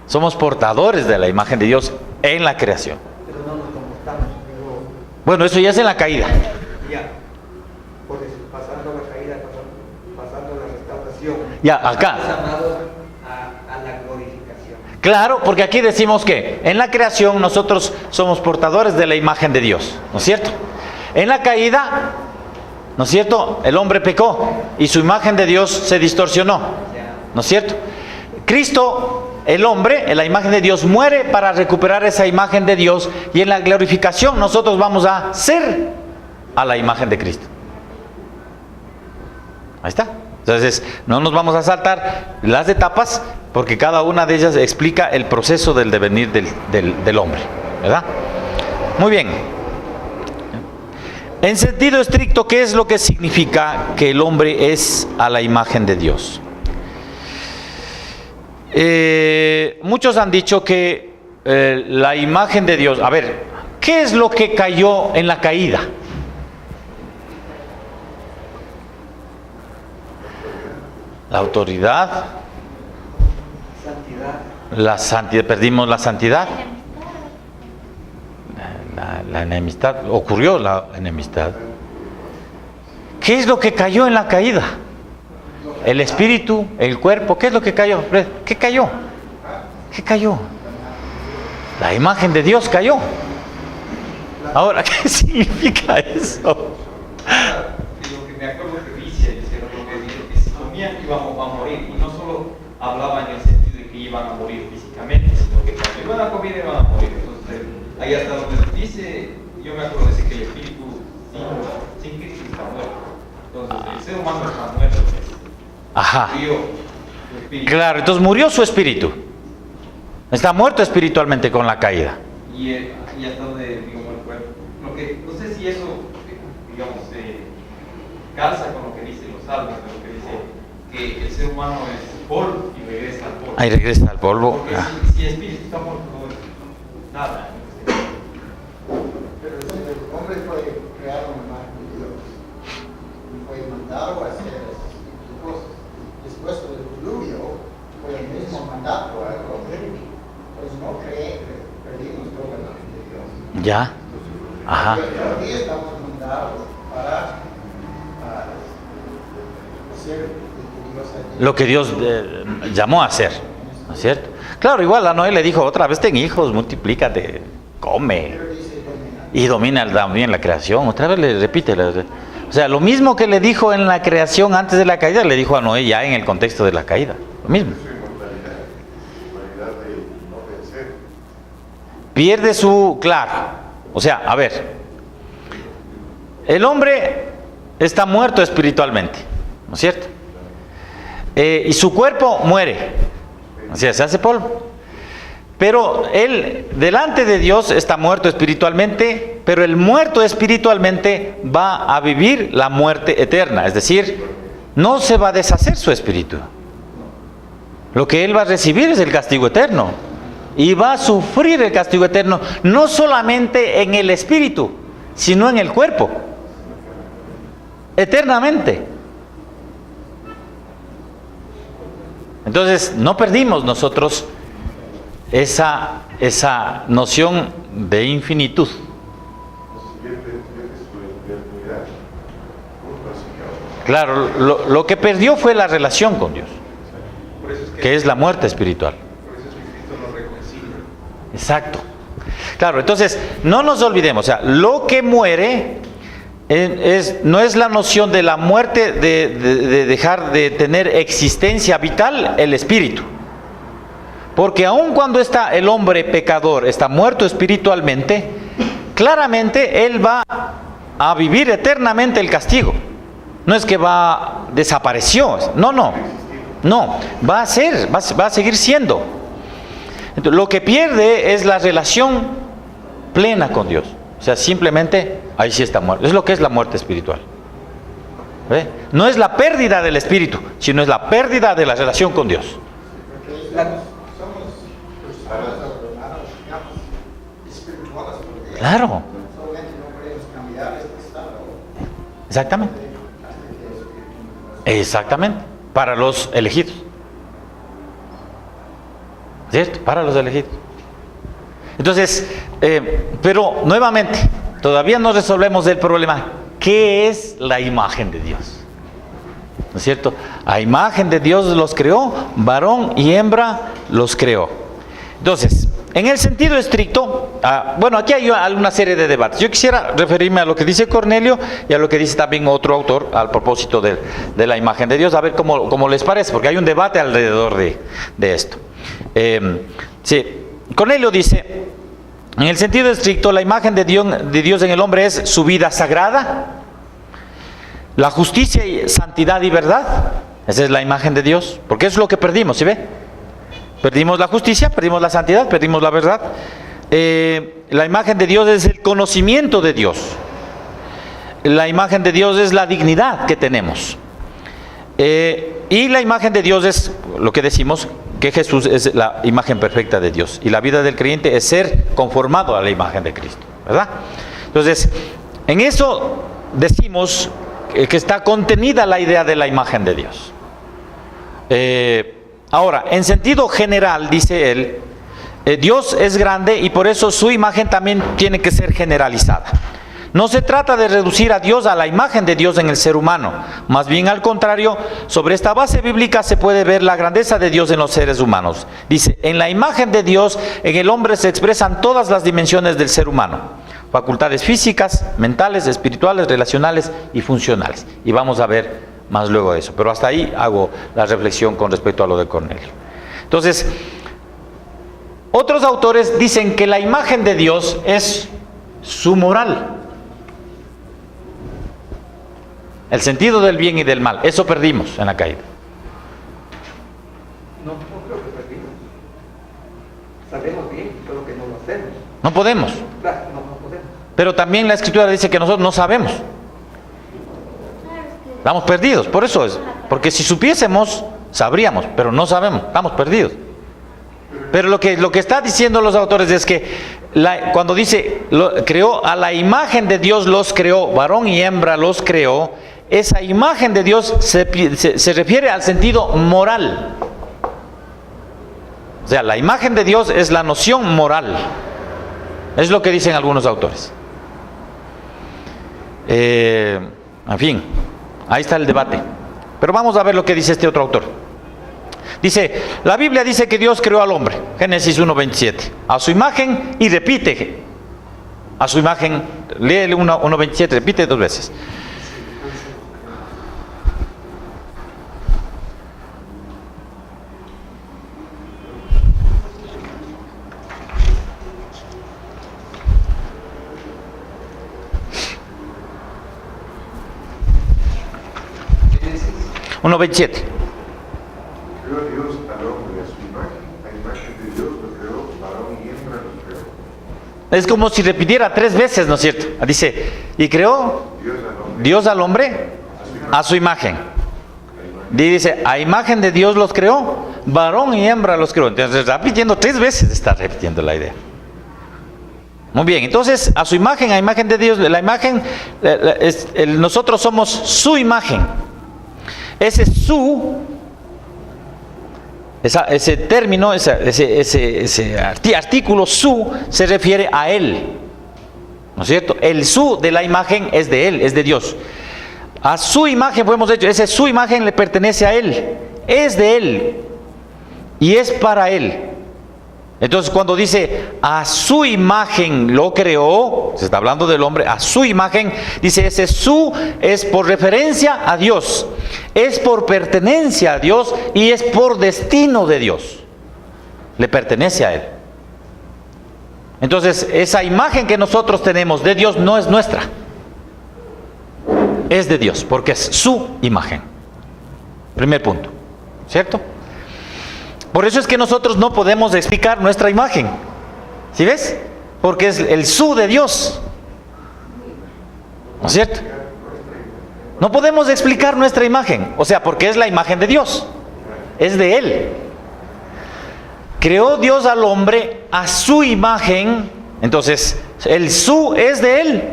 Speaker 1: Somos portadores de la imagen de Dios en la creación.
Speaker 2: Pero no nos comportamos. Digo,
Speaker 1: Bueno, eso ya es en la caída.
Speaker 2: ya. Por eso, pasando la caída, pasando la restauración.
Speaker 1: Ya, acá.
Speaker 2: Estamos llamados a la glorificación.
Speaker 1: Claro, porque aquí decimos que en la creación nosotros somos portadores de la imagen de Dios, ¿no es cierto? En la caída, ¿no es cierto? El hombre pecó y su imagen de Dios se distorsionó, ¿no es cierto? Cristo, el hombre, en la imagen de Dios, muere para recuperar esa imagen de Dios, y en la glorificación nosotros vamos a ser a la imagen de Cristo. Ahí está. Entonces, no nos vamos a saltar las etapas, porque cada una de ellas explica el proceso del devenir del hombre, ¿verdad? Muy bien. En sentido estricto, ¿qué es lo que significa que el hombre es a la imagen de Dios? Muchos han dicho que la imagen de Dios... A ver, ¿qué es lo que cayó en la caída? La autoridad,
Speaker 2: Santidad.
Speaker 1: la santidad, perdimos la santidad, la enemistad, ocurrió la enemistad. ¿Qué es lo que cayó en la caída? El espíritu, el cuerpo, ¿qué es lo que cayó? ¿Qué cayó? ¿Qué cayó? La imagen de Dios cayó. Ahora, ¿qué significa eso?
Speaker 3: Lo que me acuerdo que dice que si comían iban a morir, y no solo hablaba en el sentido de que iban a morir físicamente, sino que cuando iban a comer iban a morir. Entonces, ahí hasta donde dice, yo me acuerdo de que el espíritu sin Cristo está muerto. Entonces, el ser humano está muerto.
Speaker 1: Ajá.
Speaker 3: Murió su espíritu.
Speaker 1: Claro, entonces murió su espíritu. Está muerto espiritualmente con la caída.
Speaker 3: Y hasta donde, digamos, el cuerpo. Lo que, no sé si eso, digamos, calza con lo que dicen los salmos, lo que dice que el ser humano es polvo y regresa al polvo.
Speaker 1: Ahí regresa al polvo.
Speaker 3: Porque si el espíritu está muerto, no es nada.
Speaker 6: Pero el hombre fue creado en la imagen de Dios y fue mandado a hacer esas cosas. Después del diluvio fue el mismo mandato al hombre. Pues no cree que perdimos toda la imagen de Dios.
Speaker 1: Ya. Ajá.
Speaker 6: Pero aquí estamos mandados para hacer
Speaker 1: Lo que Dios llamó a hacer, ¿no es cierto? Claro, igual a Noé le dijo, otra vez ten hijos, multiplícate, come y domina también la creación. Otra vez le repite, o sea, lo mismo que le dijo en la creación antes de la caída, le dijo a Noé ya en el contexto de la caída, lo mismo. Pierde su, claro, o sea, a ver, el hombre está muerto espiritualmente, ¿no es cierto? Y su cuerpo muere, o sea, se hace polvo. Pero él, delante de Dios, está muerto espiritualmente, pero el muerto espiritualmente va a vivir la muerte eterna, es decir, no se va a deshacer su espíritu. Lo que él va a recibir es el castigo eterno, y va a sufrir el castigo eterno, no solamente en el espíritu, sino en el cuerpo, eternamente. Entonces, no perdimos nosotros esa noción de infinitud. Claro, lo que perdió fue la relación con Dios, que es la muerte espiritual.
Speaker 4: Por eso es que Cristo nos reconcilia.
Speaker 1: Exacto. Claro, entonces, no nos olvidemos, o sea, lo que muere no es la noción de la muerte, de dejar de tener existencia vital el espíritu. Porque aun cuando está el hombre pecador, está muerto espiritualmente, claramente él va a vivir eternamente el castigo. No es que desapareció, no. No, va a seguir siendo. Entonces, lo que pierde es la relación plena con Dios. O sea, simplemente ahí sí está muerto. Es lo que es la muerte espiritual. ¿Ve? No es la pérdida del espíritu, sino es la pérdida de la relación con Dios.
Speaker 6: Porque somos personas, hermanos, digamos, espirituales, porque
Speaker 1: Claro,
Speaker 6: solamente no podemos cambiar este estado
Speaker 1: exactamente.
Speaker 6: hasta que el Espíritu nos
Speaker 1: Exactamente. Para los elegidos. ¿Cierto? Para los elegidos. Entonces, pero nuevamente, todavía no resolvemos el problema. ¿Qué es la imagen de Dios? ¿No es cierto? A imagen de Dios los creó, varón y hembra los creó. Entonces, en el sentido estricto, bueno, aquí hay alguna serie de debates. Yo quisiera referirme a lo que dice Cornelio y a lo que dice también otro autor al propósito de la imagen de Dios, a ver cómo les parece, porque hay un debate alrededor de esto. Sí, Cornelio dice, en el sentido estricto, la imagen de Dios en el hombre es su vida sagrada, la justicia y santidad y verdad. Esa es la imagen de Dios, porque eso es lo que perdimos, ¿sí ve? Perdimos la justicia, perdimos la santidad, perdimos la verdad. La imagen de Dios es el conocimiento de Dios. La imagen de Dios es la dignidad que tenemos. Y la imagen de Dios es lo que decimos, que Jesús es la imagen perfecta de Dios. Y la vida del creyente es ser conformado a la imagen de Cristo, ¿verdad? Entonces, en eso decimos que está contenida la idea de la imagen de Dios. Ahora, en sentido general, dice él, Dios es grande y por eso su imagen también tiene que ser generalizada. No se trata de reducir a Dios a la imagen de Dios en el ser humano. Más bien al contrario, sobre esta base bíblica se puede ver la grandeza de Dios en los seres humanos. Dice, en la imagen de Dios, en el hombre se expresan todas las dimensiones del ser humano. Facultades físicas, mentales, espirituales, relacionales y funcionales. Y vamos a ver más luego de eso. Pero hasta ahí hago la reflexión con respecto a lo de Cornelio. Entonces, otros autores dicen que la imagen de Dios es su moral. El sentido del bien y del mal. Eso perdimos en la caída.
Speaker 2: No creo que perdimos. Sabemos bien, solo que no lo hacemos.
Speaker 1: No podemos.
Speaker 2: Claro, no podemos.
Speaker 1: Pero también la Escritura dice que nosotros no sabemos. Estamos perdidos. Por eso es. Porque si supiésemos, sabríamos. Pero no sabemos. Estamos perdidos. Pero lo que está diciendo los autores es que cuando dice creó a la imagen de Dios los creó, varón y hembra los creó, esa imagen de Dios se refiere al sentido moral. O sea, la imagen de Dios es la noción moral. Es lo que dicen algunos autores. En fin, ahí está el debate. Pero vamos a ver lo que dice este otro autor. Dice, la Biblia dice que Dios creó al hombre, Génesis 1:27, a su imagen, y repite, a su imagen, léele 1:27, repite 2 veces.
Speaker 2: ¿Qué dices?
Speaker 1: 1:27.
Speaker 7: Creó Dios al hombre a su imagen, a imagen de Dios lo creó, varón y hembra lo creó.
Speaker 1: Es como si repitiera 3 veces, ¿no es cierto? Dice, y creó Dios al hombre a su imagen. Y dice, a imagen de Dios los creó, varón y hembra los creó. Entonces, repitiendo 3 veces, está repitiendo la idea. Muy bien, entonces, a su imagen, a imagen de Dios, la imagen, nosotros somos su imagen. Ese término, ese artículo su, se refiere a Él, ¿no es cierto? El su de la imagen es de Él, es de Dios. A su imagen, pues hemos dicho, su imagen le pertenece a Él, es de Él y es para Él. Entonces cuando dice a su imagen lo creó, se está hablando del hombre, a su imagen, dice ese su es por referencia a Dios, es por pertenencia a Dios y es por destino de Dios, le pertenece a Él. Entonces esa imagen que nosotros tenemos de Dios no es nuestra, es de Dios, porque es su imagen. Primer punto. ¿cierto? Por eso es que nosotros no podemos explicar nuestra imagen. ¿Sí ves? Porque es el su de Dios. ¿No es cierto? No podemos explicar nuestra imagen. O sea, porque es la imagen de Dios. Es de Él. Creó Dios al hombre a su imagen. Entonces, el su es de Él.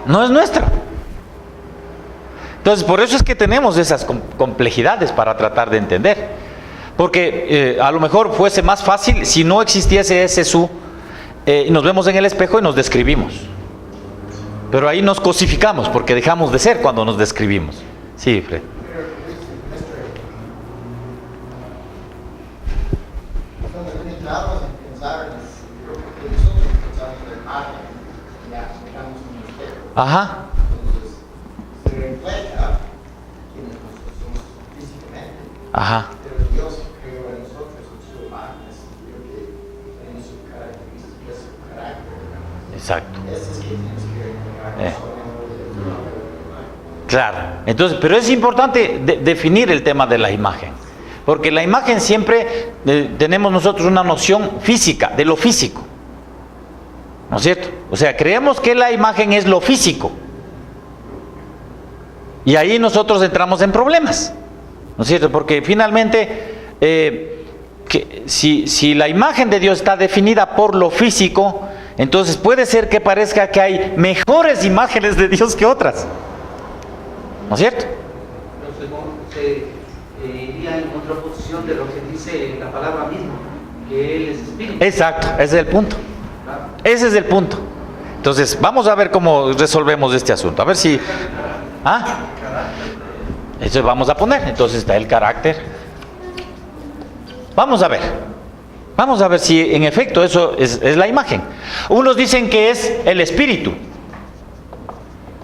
Speaker 1: No es nuestra. Entonces, por eso es que tenemos esas complejidades para tratar de entender. Porque a lo mejor fuese más fácil si no existiese ese su, nos vemos en el espejo y nos describimos. Pero ahí nos cosificamos porque dejamos de ser cuando nos describimos. Sí, Fred.
Speaker 6: Cuando entramos en pensar, creo que nosotros pensamos en la imagen, ya miramos en el espejo.
Speaker 1: Ajá.
Speaker 6: Entonces, se refleja quienes nosotros somos físicamente.
Speaker 1: Ajá.
Speaker 6: Pero Dios creó a nosotros en su imagen, así que tenemos su característica, su carácter.
Speaker 1: Exacto.
Speaker 6: Ese es que tienes que
Speaker 1: Claro. Entonces, pero es importante definir el tema de la imagen. Porque la imagen siempre tenemos nosotros una noción física, de lo físico. ¿No es cierto? O sea, creemos que la imagen es lo físico. Y ahí nosotros entramos en problemas. ¿No es cierto? Porque finalmente, si la imagen de Dios está definida por lo físico, entonces puede ser que parezca que hay mejores imágenes de Dios que otras. ¿No es cierto?
Speaker 2: Entonces, se iría en contraposición de lo que dice la palabra misma, que Él es espíritu.
Speaker 1: Exacto, ese es el punto.
Speaker 2: Claro.
Speaker 1: Ese es el punto. Entonces, vamos a ver cómo resolvemos este asunto. A ver si... ¿Ah? Eso vamos a poner. Entonces está el carácter. Vamos a ver. Vamos a ver si en efecto eso es la imagen. Unos dicen que es el espíritu.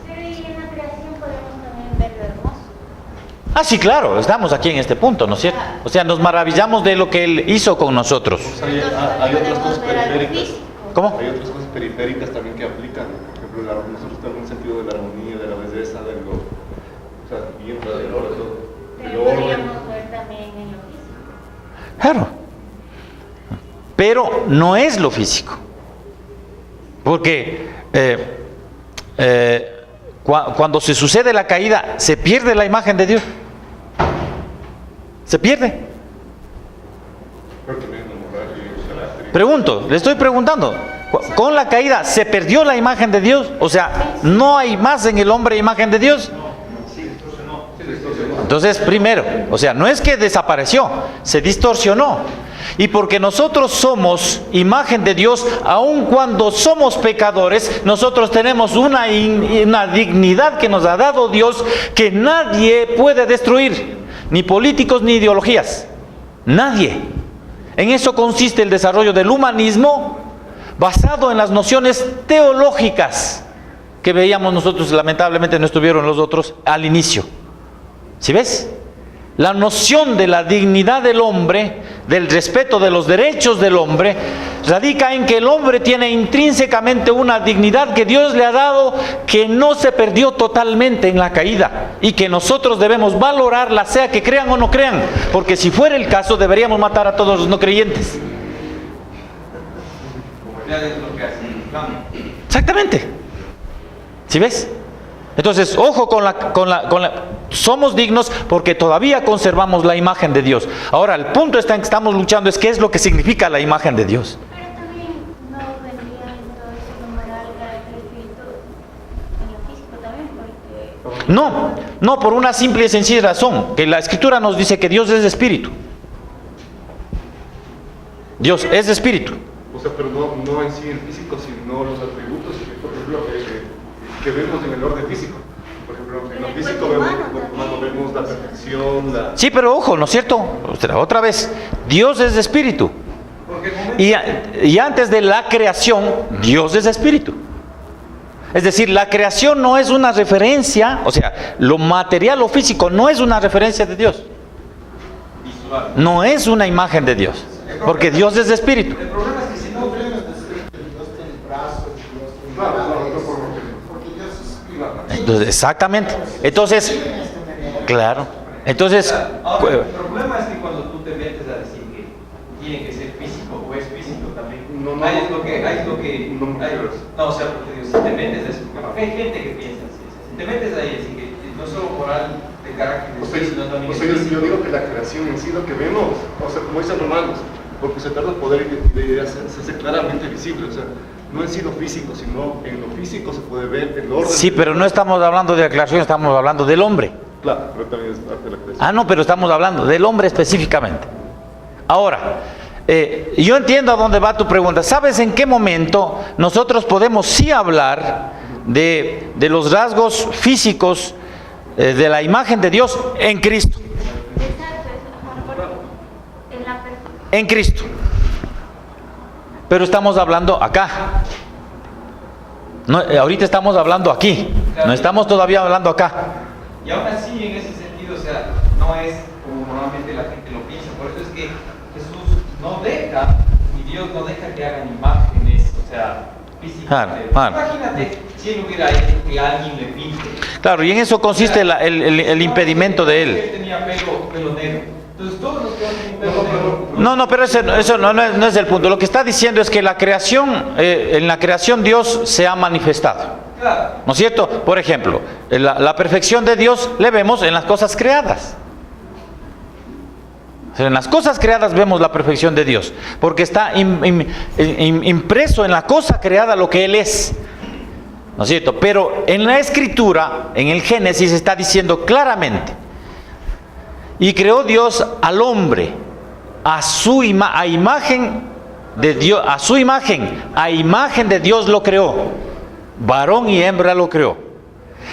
Speaker 8: Pero y en la creación podemos también ver lo hermoso.
Speaker 1: Ah, sí, claro, estamos aquí en este punto, ¿no es cierto? O sea, nos maravillamos de lo que Él hizo con nosotros.
Speaker 7: Hay otras cosas periféricas.
Speaker 1: ¿Cómo?
Speaker 7: Hay otras cosas periféricas también que aplican. Por ejemplo, nosotros tenemos un sentido de la armonía, de la belleza, del o sea, bien, del orden, del
Speaker 8: Pero
Speaker 7: orden.
Speaker 8: podríamos ver también en lo físico.
Speaker 1: Claro. Pero no es lo físico. Porque cuando se sucede la caída, se pierde la imagen de Dios. Se pierde.
Speaker 7: Pero también la moral y el carácter.
Speaker 1: Pregunto, le estoy preguntando. Con la caída, ¿se perdió la imagen de Dios? O sea, ¿no hay más en el hombre imagen de Dios? Entonces, primero, o sea, no es que desapareció, se distorsionó. Y porque nosotros somos imagen de Dios, aun cuando somos pecadores, nosotros tenemos una dignidad que nos ha dado Dios que nadie puede destruir, ni políticos ni ideologías. Nadie. En eso consiste el desarrollo del humanismo, basado en las nociones teológicas que veíamos nosotros, lamentablemente no estuvieron los otros al inicio. ¿Sí ves? La noción de la dignidad del hombre, del respeto de los derechos del hombre, radica en que el hombre tiene intrínsecamente una dignidad que Dios le ha dado, que no se perdió totalmente en la caída, y que nosotros debemos valorarla, sea que crean o no crean, porque si fuera el caso deberíamos matar a todos los no creyentes.
Speaker 3: Ya es lo que hace el Islam.
Speaker 1: Exactamente. ¿Sí ves? Entonces, ojo con la... Somos dignos porque todavía conservamos la imagen de Dios. Ahora, el punto está en que estamos luchando es qué es lo que significa la imagen de Dios.
Speaker 8: Pero también no vendría entonces lo moral, carácter, espíritu en lo físico también, porque...
Speaker 1: No, por una simple y sencilla razón, que la Escritura nos dice que Dios es espíritu. Dios es espíritu.
Speaker 7: O sea, pero no en sí el físico, sino los atributos que, por ejemplo, que vemos en el orden físico. Por ejemplo, en lo físico vemos la perfección, la...
Speaker 1: Sí, pero ojo, ¿no es cierto? Otra vez, Dios es espíritu. Y antes de la creación, Dios es espíritu. Es decir, la creación no es una referencia, o sea, lo material o físico no es una referencia de Dios.
Speaker 3: Visual.
Speaker 1: No es una imagen de Dios, porque Dios es espíritu.
Speaker 3: El problema es que si no
Speaker 6: No podemos decir que Dios tiene brazos, Dios tiene brazos, porque Dios es espíritu.
Speaker 1: Entonces, exactamente. Entonces, claro. Entonces,
Speaker 3: Ahora, el problema es que cuando tú te metes a decir que tiene que ser físico o es físico también, ahí es lo que, o sea, porque digo, si te metes a eso, porque hay gente que piensa así, si te metes ahí, así que no solo moral de carácter, sino también
Speaker 7: yo digo que la creación en sí, lo que vemos, o sea, como dicen Romanos, porque se trata de poder de hacerse claramente visible, o sea, no en sí lo físico, sino en lo físico se puede ver el orden.
Speaker 1: sí, pero no estamos hablando de la creación, estamos hablando del hombre.
Speaker 7: Claro, pero también es parte de la creación.
Speaker 1: Ah, no, pero estamos hablando del hombre específicamente. Ahora, yo entiendo a dónde va tu pregunta. ¿Sabes en qué momento nosotros podemos sí hablar de los rasgos físicos de la imagen de Dios en Cristo? En Cristo. Pero estamos hablando acá. No, ahorita estamos hablando aquí. No estamos todavía hablando acá.
Speaker 3: Y aún así, en ese sentido, o sea, no es como normalmente la gente lo piensa. Por eso es que Jesús no deja, y Dios no deja que hagan imágenes, o sea, físicas. Imagínate si él hubiera hecho que alguien le pinte.
Speaker 1: Claro, y en eso consiste el impedimento de él.
Speaker 3: Él tenía pelo negro. Entonces todos los que tienen pelo negro.
Speaker 1: No, pero eso no es el punto. Lo que está diciendo es que la creación, en la creación Dios se ha manifestado.
Speaker 3: Claro.
Speaker 1: ¿No es cierto? Por ejemplo, la perfección de Dios le vemos en las cosas creadas. O sea, en las cosas creadas vemos la perfección de Dios, porque está impreso en la cosa creada lo que Él es. ¿No es cierto? Pero en la Escritura, en el Génesis, está diciendo claramente: y creó Dios al hombre a imagen de Dios, a su imagen, a imagen de Dios lo creó. Varón y hembra lo creó.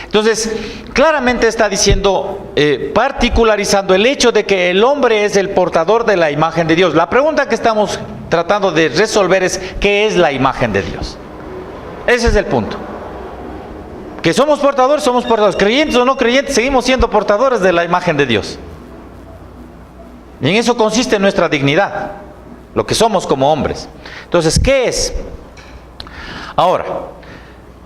Speaker 1: Entonces, claramente está diciendo, particularizando el hecho de que el hombre es el portador de la imagen de Dios. La pregunta que estamos tratando de resolver es: ¿qué es la imagen de Dios? Ese es el punto. Que somos portadores, creyentes o no creyentes, seguimos siendo portadores de la imagen de Dios. Y en eso consiste nuestra dignidad, lo que somos como hombres. Entonces, ¿qué es? Ahora,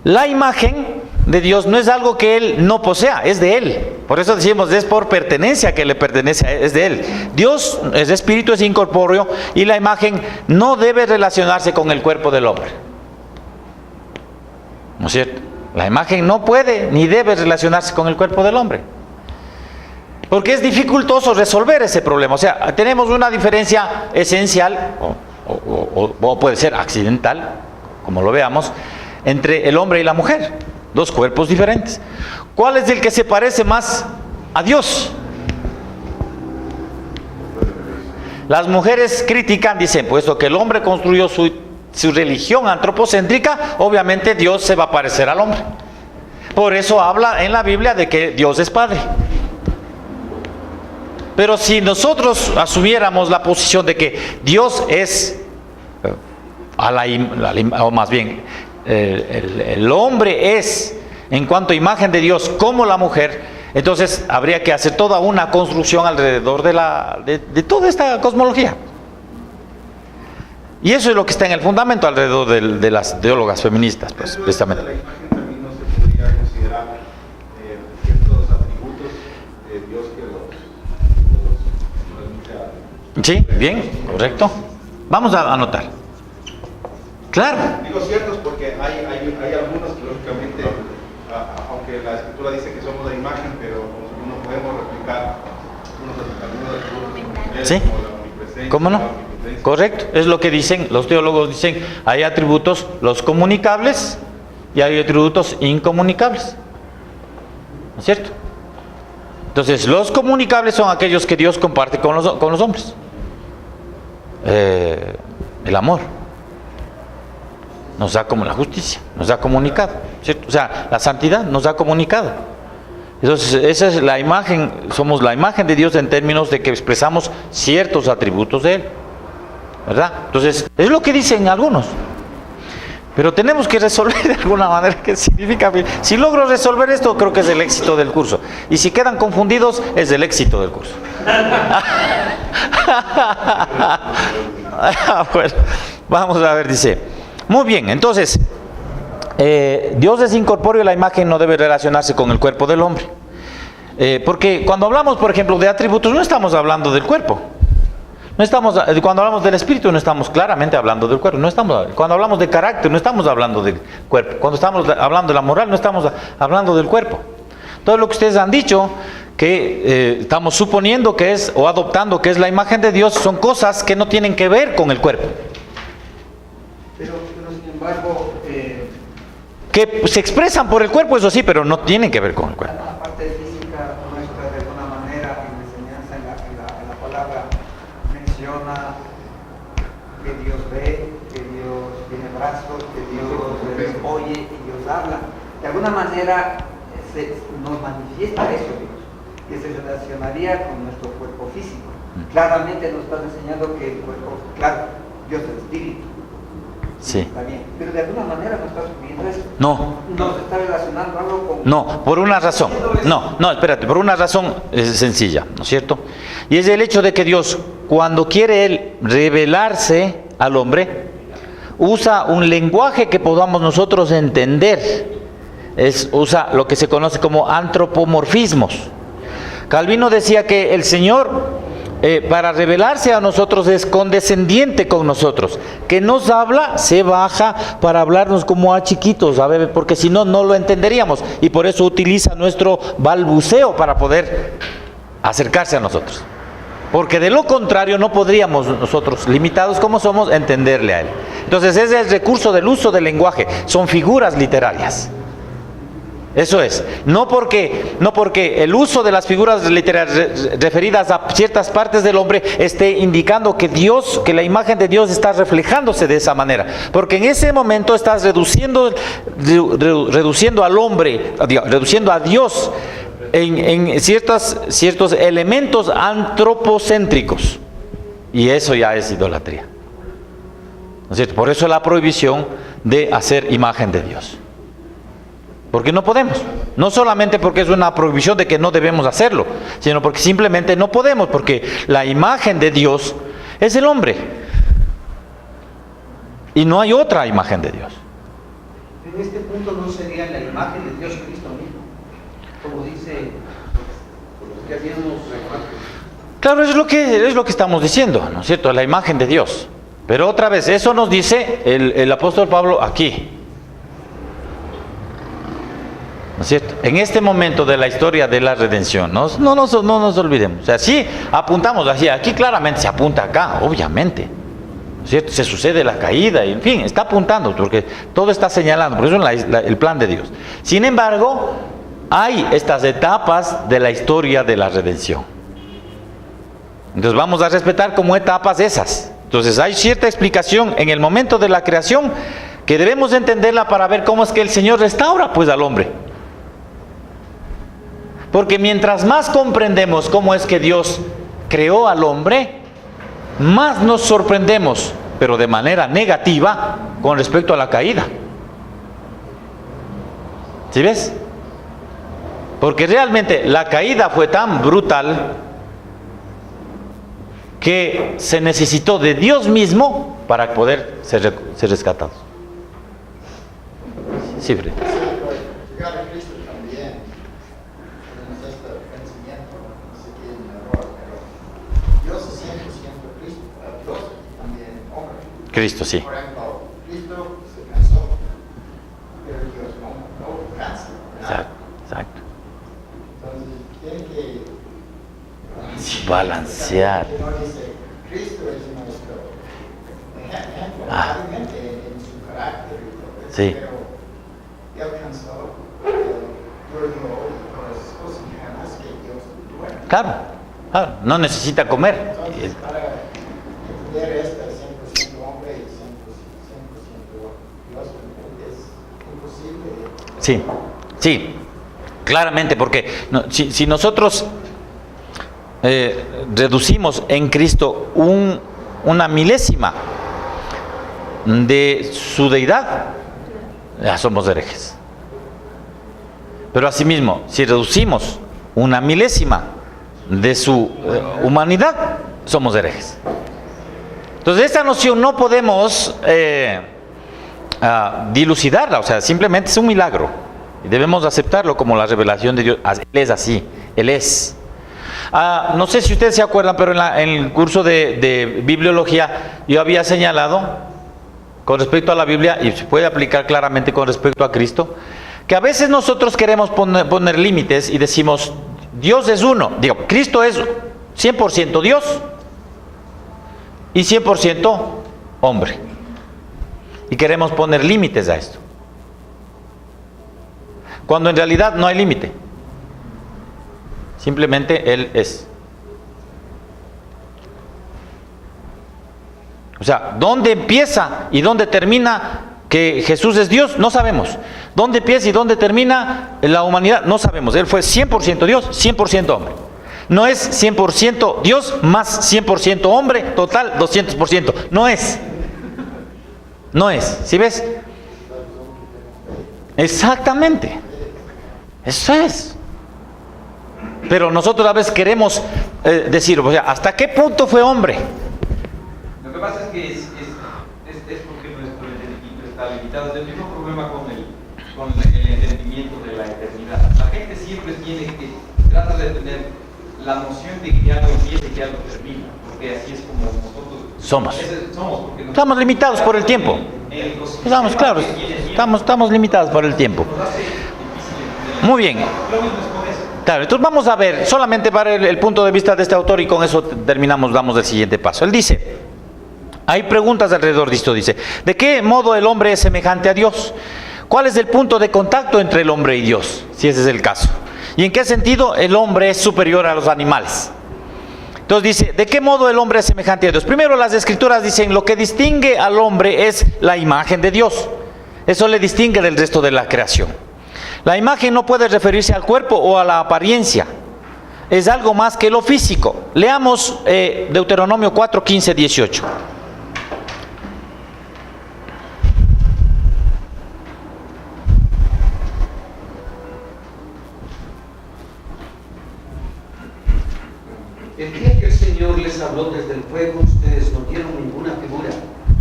Speaker 1: la imagen de Dios no es algo que Él no posea, es de Él. Por eso decimos, es por pertenencia que le pertenece, es de Él. Dios es espíritu, es incorpóreo, y la imagen no debe relacionarse con el cuerpo del hombre. ¿No es cierto? La imagen no puede ni debe relacionarse con el cuerpo del hombre, porque es dificultoso resolver ese problema. O sea, tenemos una diferencia esencial, o puede ser accidental, como lo veamos, entre el hombre y la mujer. Dos cuerpos diferentes. ¿Cuál es el que se parece más a Dios? Las mujeres critican, dicen, puesto que el hombre construyó su religión antropocéntrica, obviamente Dios se va a parecer al hombre. Por eso habla en la Biblia de que Dios es Padre. Pero si nosotros asumiéramos la posición de que Dios es, o más bien, el hombre es, en cuanto a imagen de Dios, como la mujer, entonces habría que hacer toda una construcción alrededor de toda esta cosmología. Y eso es lo que está en el fundamento alrededor de las teólogas feministas, pues, precisamente.
Speaker 4: La imagen también no se podría considerar ciertos atributos de Dios que
Speaker 1: Sí, bien, correcto. Vamos a anotar. Claro.
Speaker 4: Digo ciertos porque hay algunos que lógicamente, aunque la Escritura dice que somos la imagen, pero no podemos replicar algunos atributos,
Speaker 1: Sí.
Speaker 4: como la omnipresencia.
Speaker 1: ¿Cómo no? Correcto, es lo que dicen, los teólogos dicen, hay atributos, los comunicables, y hay atributos incomunicables. ¿No es cierto? Entonces, los comunicables son aquellos que Dios comparte con los hombres. El amor nos da como la justicia, nos da comunicado, ¿cierto? O sea, la santidad nos da comunicado. Entonces, esa es la imagen, somos la imagen de Dios en términos de que expresamos ciertos atributos de Él, ¿verdad? Entonces, es lo que dicen algunos. Pero tenemos que resolver de alguna manera qué significa. Si logro resolver esto, creo que es el éxito del curso. Y si quedan confundidos, es el éxito del curso. Bueno, vamos a ver, dice. Muy bien, entonces, Dios es incorpóreo y la imagen no debe relacionarse con el cuerpo del hombre. Porque cuando hablamos, por ejemplo, de atributos, no estamos hablando del cuerpo. Cuando hablamos del espíritu, no estamos claramente hablando del cuerpo. Cuando hablamos de carácter, no estamos hablando del cuerpo. Cuando estamos hablando de la moral, no estamos hablando del cuerpo. Todo lo que ustedes han dicho, que estamos suponiendo que es, o adoptando que es la imagen de Dios, son cosas que no tienen que ver con el cuerpo.
Speaker 2: Pero sin embargo,
Speaker 1: Que se expresan por el cuerpo, eso sí, pero no tienen que ver con el cuerpo.
Speaker 2: la parte física nuestra, de alguna manera, en la enseñanza, en la palabra, menciona que Dios ve, que Dios tiene brazos, que Dios oye y Dios habla. De alguna manera nos manifiesta eso, Dios, que se relacionaría con nuestro cuerpo físico. Claramente nos estás enseñando que el cuerpo, claro, Dios es espíritu.
Speaker 1: Sí.
Speaker 2: Está bien, pero de alguna manera no estás viendo eso.
Speaker 1: No.
Speaker 2: No se está relacionando algo con...
Speaker 1: No, por una razón. No, espérate, por una razón sencilla, ¿no es cierto? Y es el hecho de que Dios, cuando quiere Él revelarse al hombre, usa un lenguaje que podamos nosotros entender. Usa lo que se conoce como antropomorfismos. Calvino decía que el Señor, para revelarse a nosotros, es condescendiente con nosotros, que nos habla, se baja para hablarnos como a chiquitos, porque si no, no lo entenderíamos, y por eso utiliza nuestro balbuceo para poder acercarse a nosotros, porque de lo contrario no podríamos nosotros, limitados como somos, entenderle a Él. Entonces ese es el recurso del uso del lenguaje, son figuras literarias. Eso es, no porque el uso de las figuras literarias referidas a ciertas partes del hombre esté indicando que la imagen de Dios está reflejándose de esa manera, porque en ese momento estás reduciendo al hombre, reduciendo a Dios en ciertos elementos antropocéntricos, y eso ya es idolatría, ¿no es cierto? Por eso la prohibición de hacer imagen de Dios. Porque no podemos, no solamente porque es una prohibición de que no debemos hacerlo, sino porque simplemente no podemos, porque la imagen de Dios es el hombre y no hay otra imagen de Dios.
Speaker 2: En este punto no sería la imagen de Dios Cristo mismo, como dice que habíamos...
Speaker 1: Claro, es lo que estamos diciendo, ¿no es cierto? La imagen de Dios. Pero otra vez, eso nos dice el apóstol Pablo aquí. ¿No es cierto? En este momento de la historia de la redención, no nos olvidemos. O sea, sí apuntamos así, aquí claramente se apunta acá, obviamente. ¿No es cierto? Se sucede la caída, y en fin, está apuntando, porque todo está señalando, por eso es el plan de Dios. Sin embargo, hay estas etapas de la historia de la redención. Entonces vamos a respetar como etapas esas. Entonces hay cierta explicación en el momento de la creación que debemos entenderla para ver cómo es que el Señor restaura pues al hombre. Porque mientras más comprendemos cómo es que Dios creó al hombre, más nos sorprendemos, pero de manera negativa, con respecto a la caída. ¿Sí ves? Porque realmente la caída fue tan brutal que se necesitó de Dios mismo para poder ser rescatados. Sí, Fred.
Speaker 6: Llegar a Cristo también. Tenemos este pensamiento, no sé quién me error, pero Dios es 100% Cristo, pero Dios también hombre.
Speaker 1: Cristo, sí.
Speaker 6: Por ejemplo, Cristo se cansó, pero Dios no cansa.
Speaker 1: Exacto.
Speaker 6: Entonces, tiene que
Speaker 1: balancear.
Speaker 6: Que no dice, Cristo es nuestro ejemplo, obviamente en su carácter y todo eso,
Speaker 1: Sí.
Speaker 6: pero él cansó, durmió y todas esas cosas, y jamás que Dios duerme.
Speaker 1: Claro, no necesita comer.
Speaker 6: Entonces, para entender esto, 100% hombre y 100% Dios, es imposible.
Speaker 1: Sí, claramente, porque si nosotros reducimos en Cristo una milésima de su deidad, ya somos herejes. Pero asimismo, si reducimos una milésima de su humanidad, somos herejes. Entonces esta noción no podemos dilucidarla, o sea, simplemente es un milagro y debemos aceptarlo como la revelación de Dios. Él es así, Él es. No sé si ustedes se acuerdan, pero en el curso de bibliología yo había señalado con respecto a la Biblia, y se puede aplicar claramente con respecto a Cristo, que a veces nosotros queremos poner límites y decimos, Dios es uno. Digo, Cristo es 100% Dios y 100% hombre. Y queremos poner límites a esto, cuando en realidad no hay límite. Simplemente Él es. O sea, ¿dónde empieza y dónde termina que Jesús es Dios? No sabemos. ¿Dónde empieza y dónde termina la humanidad? No sabemos. Él fue 100% Dios, 100% hombre. No es 100% Dios más 100% hombre, total 200%. No es. No es. ¿Sí ves? Exactamente. Eso es. Pero nosotros a veces queremos decir, o sea, ¿hasta qué punto fue hombre?
Speaker 3: Lo que pasa es que es porque nuestro entendimiento está limitado. Es el mismo problema con el entendimiento de la eternidad. La gente siempre trata de tener la noción de que algo empieza y que algo termina, porque así es como nosotros somos. Porque
Speaker 1: estamos limitados por el tiempo. Estamos claros, estamos limitados por el tiempo. Muy bien. Claro, entonces vamos a ver solamente para el punto de vista de este autor, y con eso terminamos, damos el siguiente paso. Él dice, hay preguntas alrededor de esto, dice, ¿de qué modo el hombre es semejante a Dios? ¿Cuál es el punto de contacto entre el hombre y Dios, si ese es el caso? ¿Y en qué sentido el hombre es superior a los animales? Entonces dice, ¿de qué modo el hombre es semejante a Dios? Primero, las Escrituras dicen, lo que distingue al hombre es la imagen de Dios. Eso le distingue del resto de la creación. La imagen no puede referirse al cuerpo o a la apariencia. Es algo más que lo físico. Leamos Deuteronomio 4, 15, 18.
Speaker 9: El día que el Señor les habló desde el fuego, ustedes no dieron ninguna figura.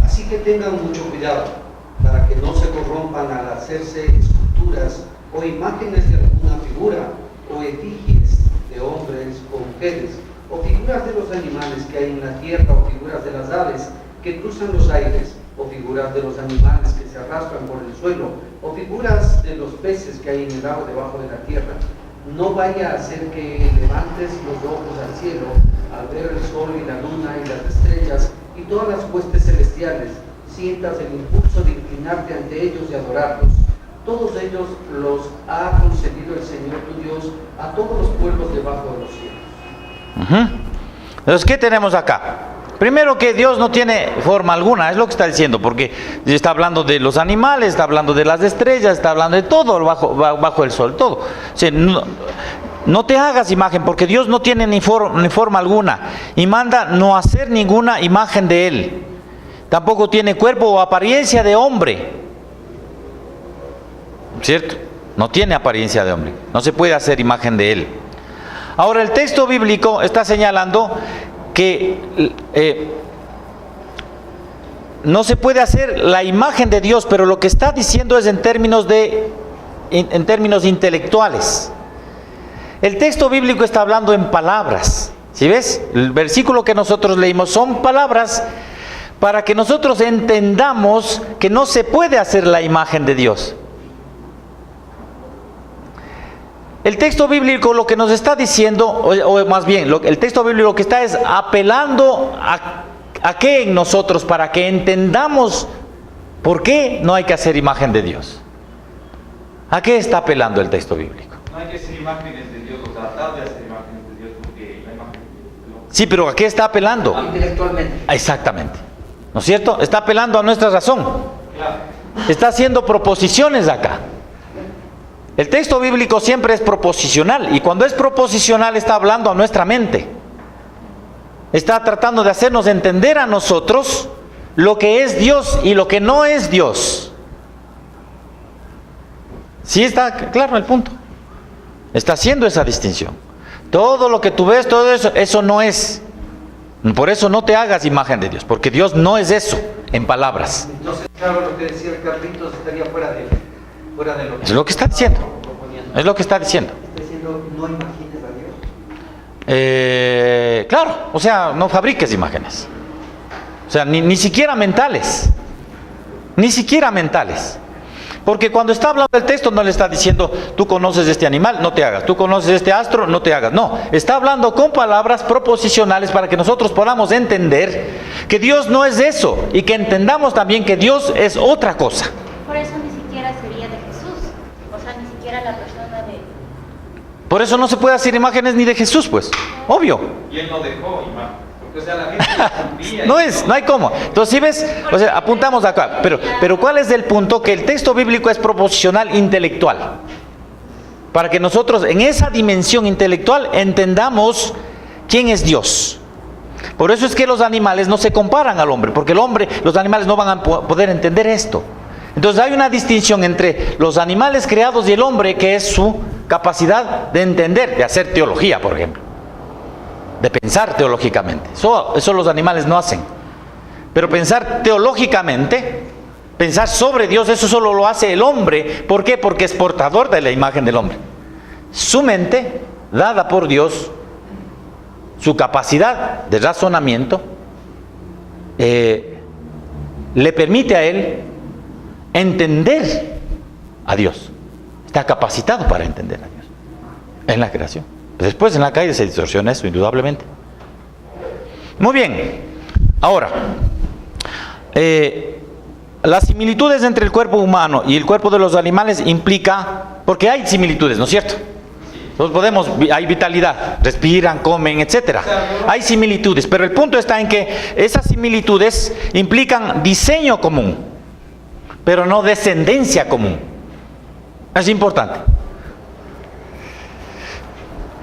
Speaker 9: Así que tengan mucho cuidado para que no se corrompan al hacerse esculturas o imágenes de alguna figura, o efigies de hombres o mujeres, o figuras de los animales que hay en la tierra, o figuras de las aves que cruzan los aires, o figuras de los animales que se arrastran por el suelo, o figuras de los peces que hay en el agua debajo de la tierra. No vaya a ser que levantes los ojos al cielo al ver el sol y la luna y las estrellas y todas las huestes celestiales, sientas el impulso de inclinarte ante ellos y adorarlos. Todos ellos los ha concedido el Señor tu Dios a todos los pueblos debajo de los cielos.
Speaker 1: Entonces, ¿qué tenemos acá? Primero, que Dios no tiene forma alguna, es lo que está diciendo, porque está hablando de los animales, está hablando de las estrellas, está hablando de todo bajo el sol, todo. O sea, no te hagas imagen, porque Dios no tiene ni forma alguna, y manda no hacer ninguna imagen de Él. Tampoco tiene cuerpo o apariencia de hombre. ¿Cierto? No tiene apariencia de hombre, no se puede hacer imagen de Él. Ahora, el texto bíblico está señalando que no se puede hacer la imagen de Dios, pero lo que está diciendo es en términos intelectuales. El texto bíblico está hablando en palabras. ¿Sí ves? El versículo que nosotros leímos son palabras para que nosotros entendamos que no se puede hacer la imagen de Dios. El texto bíblico lo que nos está diciendo, o más bien, el texto bíblico lo que está es apelando a qué en nosotros, para que entendamos por qué no hay que hacer imagen de Dios. ¿A qué está apelando el texto bíblico?
Speaker 3: No hay que hacer imágenes de Dios, o tratar de hacer imágenes de Dios, porque la imagen de...
Speaker 1: Sí, pero ¿a qué está apelando?
Speaker 9: Intelectualmente.
Speaker 1: Exactamente. ¿No es cierto? Está apelando a nuestra razón.
Speaker 3: Claro.
Speaker 1: Está haciendo proposiciones acá. El texto bíblico siempre es proposicional, y cuando es proposicional está hablando a nuestra mente. Está tratando de hacernos entender a nosotros lo que es Dios y lo que no es Dios. ¿Sí está claro el punto? Está haciendo esa distinción. Todo lo que tú ves, todo eso no es. Por eso no te hagas imagen de Dios, porque Dios no es eso en palabras.
Speaker 9: Entonces, claro, lo que decía el Carlitos estaría fuera de lo que...
Speaker 1: Es lo que está diciendo. Es lo que está diciendo.
Speaker 9: Está diciendo, no imagines a Dios.
Speaker 1: Claro, o sea, no fabriques imágenes. O sea, ni siquiera mentales. Ni siquiera mentales. Porque cuando está hablando del texto no le está diciendo, tú conoces este animal, no te hagas. Tú conoces este astro, no te hagas. No, está hablando con palabras proposicionales para que nosotros podamos entender que Dios no es eso. Y que entendamos también que Dios es otra cosa.
Speaker 8: Por eso ni siquiera sería de Jesús. O sea, ni siquiera la persona de...
Speaker 1: Por eso no se puede hacer imágenes ni de Jesús, pues. Obvio.
Speaker 3: Y él no dejó imagen. Porque, o sea, la gente
Speaker 1: No hay cómo. Entonces, si ves, o sea, apuntamos acá. Pero ¿cuál es el punto? Que el texto bíblico es proposicional intelectual. Para que nosotros en esa dimensión intelectual entendamos quién es Dios. Por eso es que los animales no se comparan al hombre. Porque los animales no van a poder entender esto. Entonces hay una distinción entre los animales creados y el hombre, que es su capacidad de entender, de hacer teología, por ejemplo. De pensar teológicamente. Eso los animales no hacen. Pero pensar teológicamente, pensar sobre Dios, eso solo lo hace el hombre. ¿Por qué? Porque es portador de la imagen del hombre. Su mente, dada por Dios, su capacidad de razonamiento, le permite a él entender a Dios. Está capacitado para entender a Dios en la creación. Después en la caída se distorsiona eso, indudablemente. Muy bien. Ahora, las similitudes entre el cuerpo humano y el cuerpo de los animales implica, porque hay similitudes, ¿no es cierto? Entonces hay vitalidad, respiran, comen, etcétera. Hay similitudes, pero el punto está en que esas similitudes implican diseño común, pero no descendencia común. Es importante.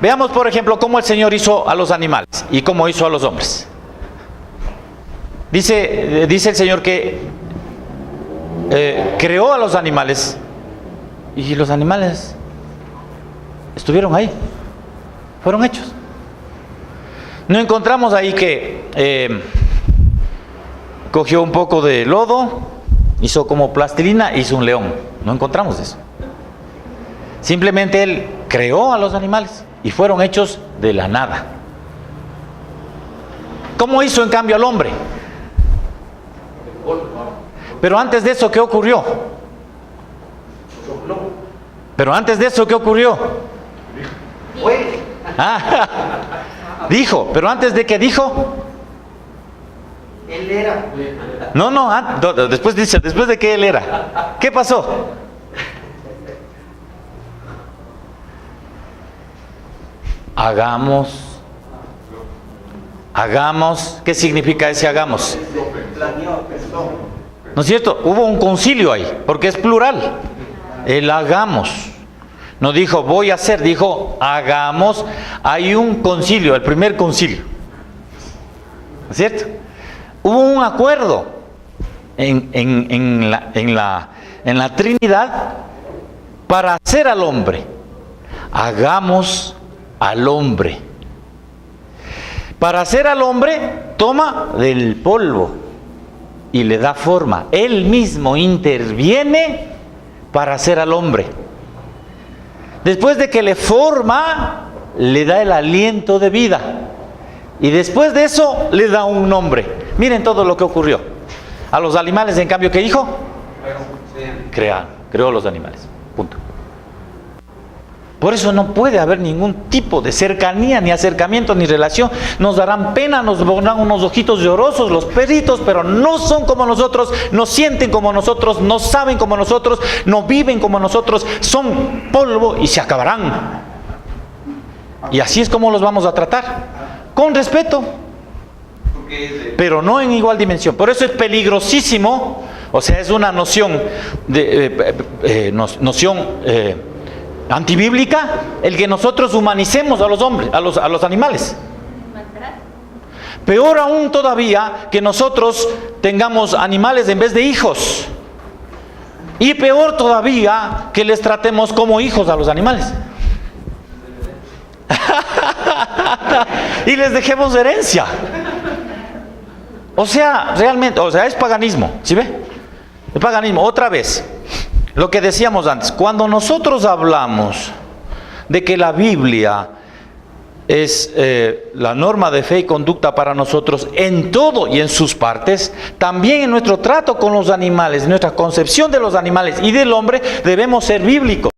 Speaker 1: Veamos, por ejemplo, cómo el Señor hizo a los animales y cómo hizo a los hombres. Dice el Señor que creó a los animales y los animales estuvieron ahí, fueron hechos. No encontramos ahí que cogió un poco de lodo, hizo como plastilina, hizo un león. No encontramos eso. Simplemente Él creó a los animales y fueron hechos de la nada. ¿Cómo hizo en cambio al hombre? Pero antes de eso, ¿qué ocurrió? Pero antes de eso, ¿qué ocurrió? Dijo, pero antes de que dijo,
Speaker 9: Él era.
Speaker 1: no, después dice, después de que Él era, ¿qué pasó? Hagamos, ¿qué significa ese hagamos? ¿No es cierto? Hubo un concilio ahí, porque es plural. El hagamos. No dijo voy a hacer, dijo hagamos. Hay un concilio, el primer concilio. ¿No es cierto? Hubo un acuerdo en la Trinidad para hacer al hombre. Hagamos al hombre. Para hacer al hombre, toma del polvo y le da forma. Él mismo interviene para hacer al hombre. Después de que le forma, le da el aliento de vida. Y después de eso, le da un nombre. Miren todo lo que ocurrió. A los animales, en cambio, ¿qué dijo? Creó los animales. Punto. Por eso no puede haber ningún tipo de cercanía, ni acercamiento, ni relación. Nos darán pena, nos pondrán unos ojitos llorosos los perritos, pero no son como nosotros, no sienten como nosotros, no saben como nosotros, no viven como nosotros, son polvo y se acabarán. Y así es como los vamos a tratar, con respeto, pero no en igual dimensión. Por eso es peligrosísimo, o sea, es una noción antibíblica el que nosotros humanicemos a los hombres, a los animales. Peor aún todavía que nosotros tengamos animales en vez de hijos. Y peor todavía que les tratemos como hijos a los animales. Y les dejemos herencia. O sea, realmente, es paganismo, ¿sí ve? Es paganismo, otra vez. Lo que decíamos antes, cuando nosotros hablamos de que la Biblia es la norma de fe y conducta para nosotros en todo y en sus partes, también en nuestro trato con los animales, en nuestra concepción de los animales y del hombre, debemos ser bíblicos.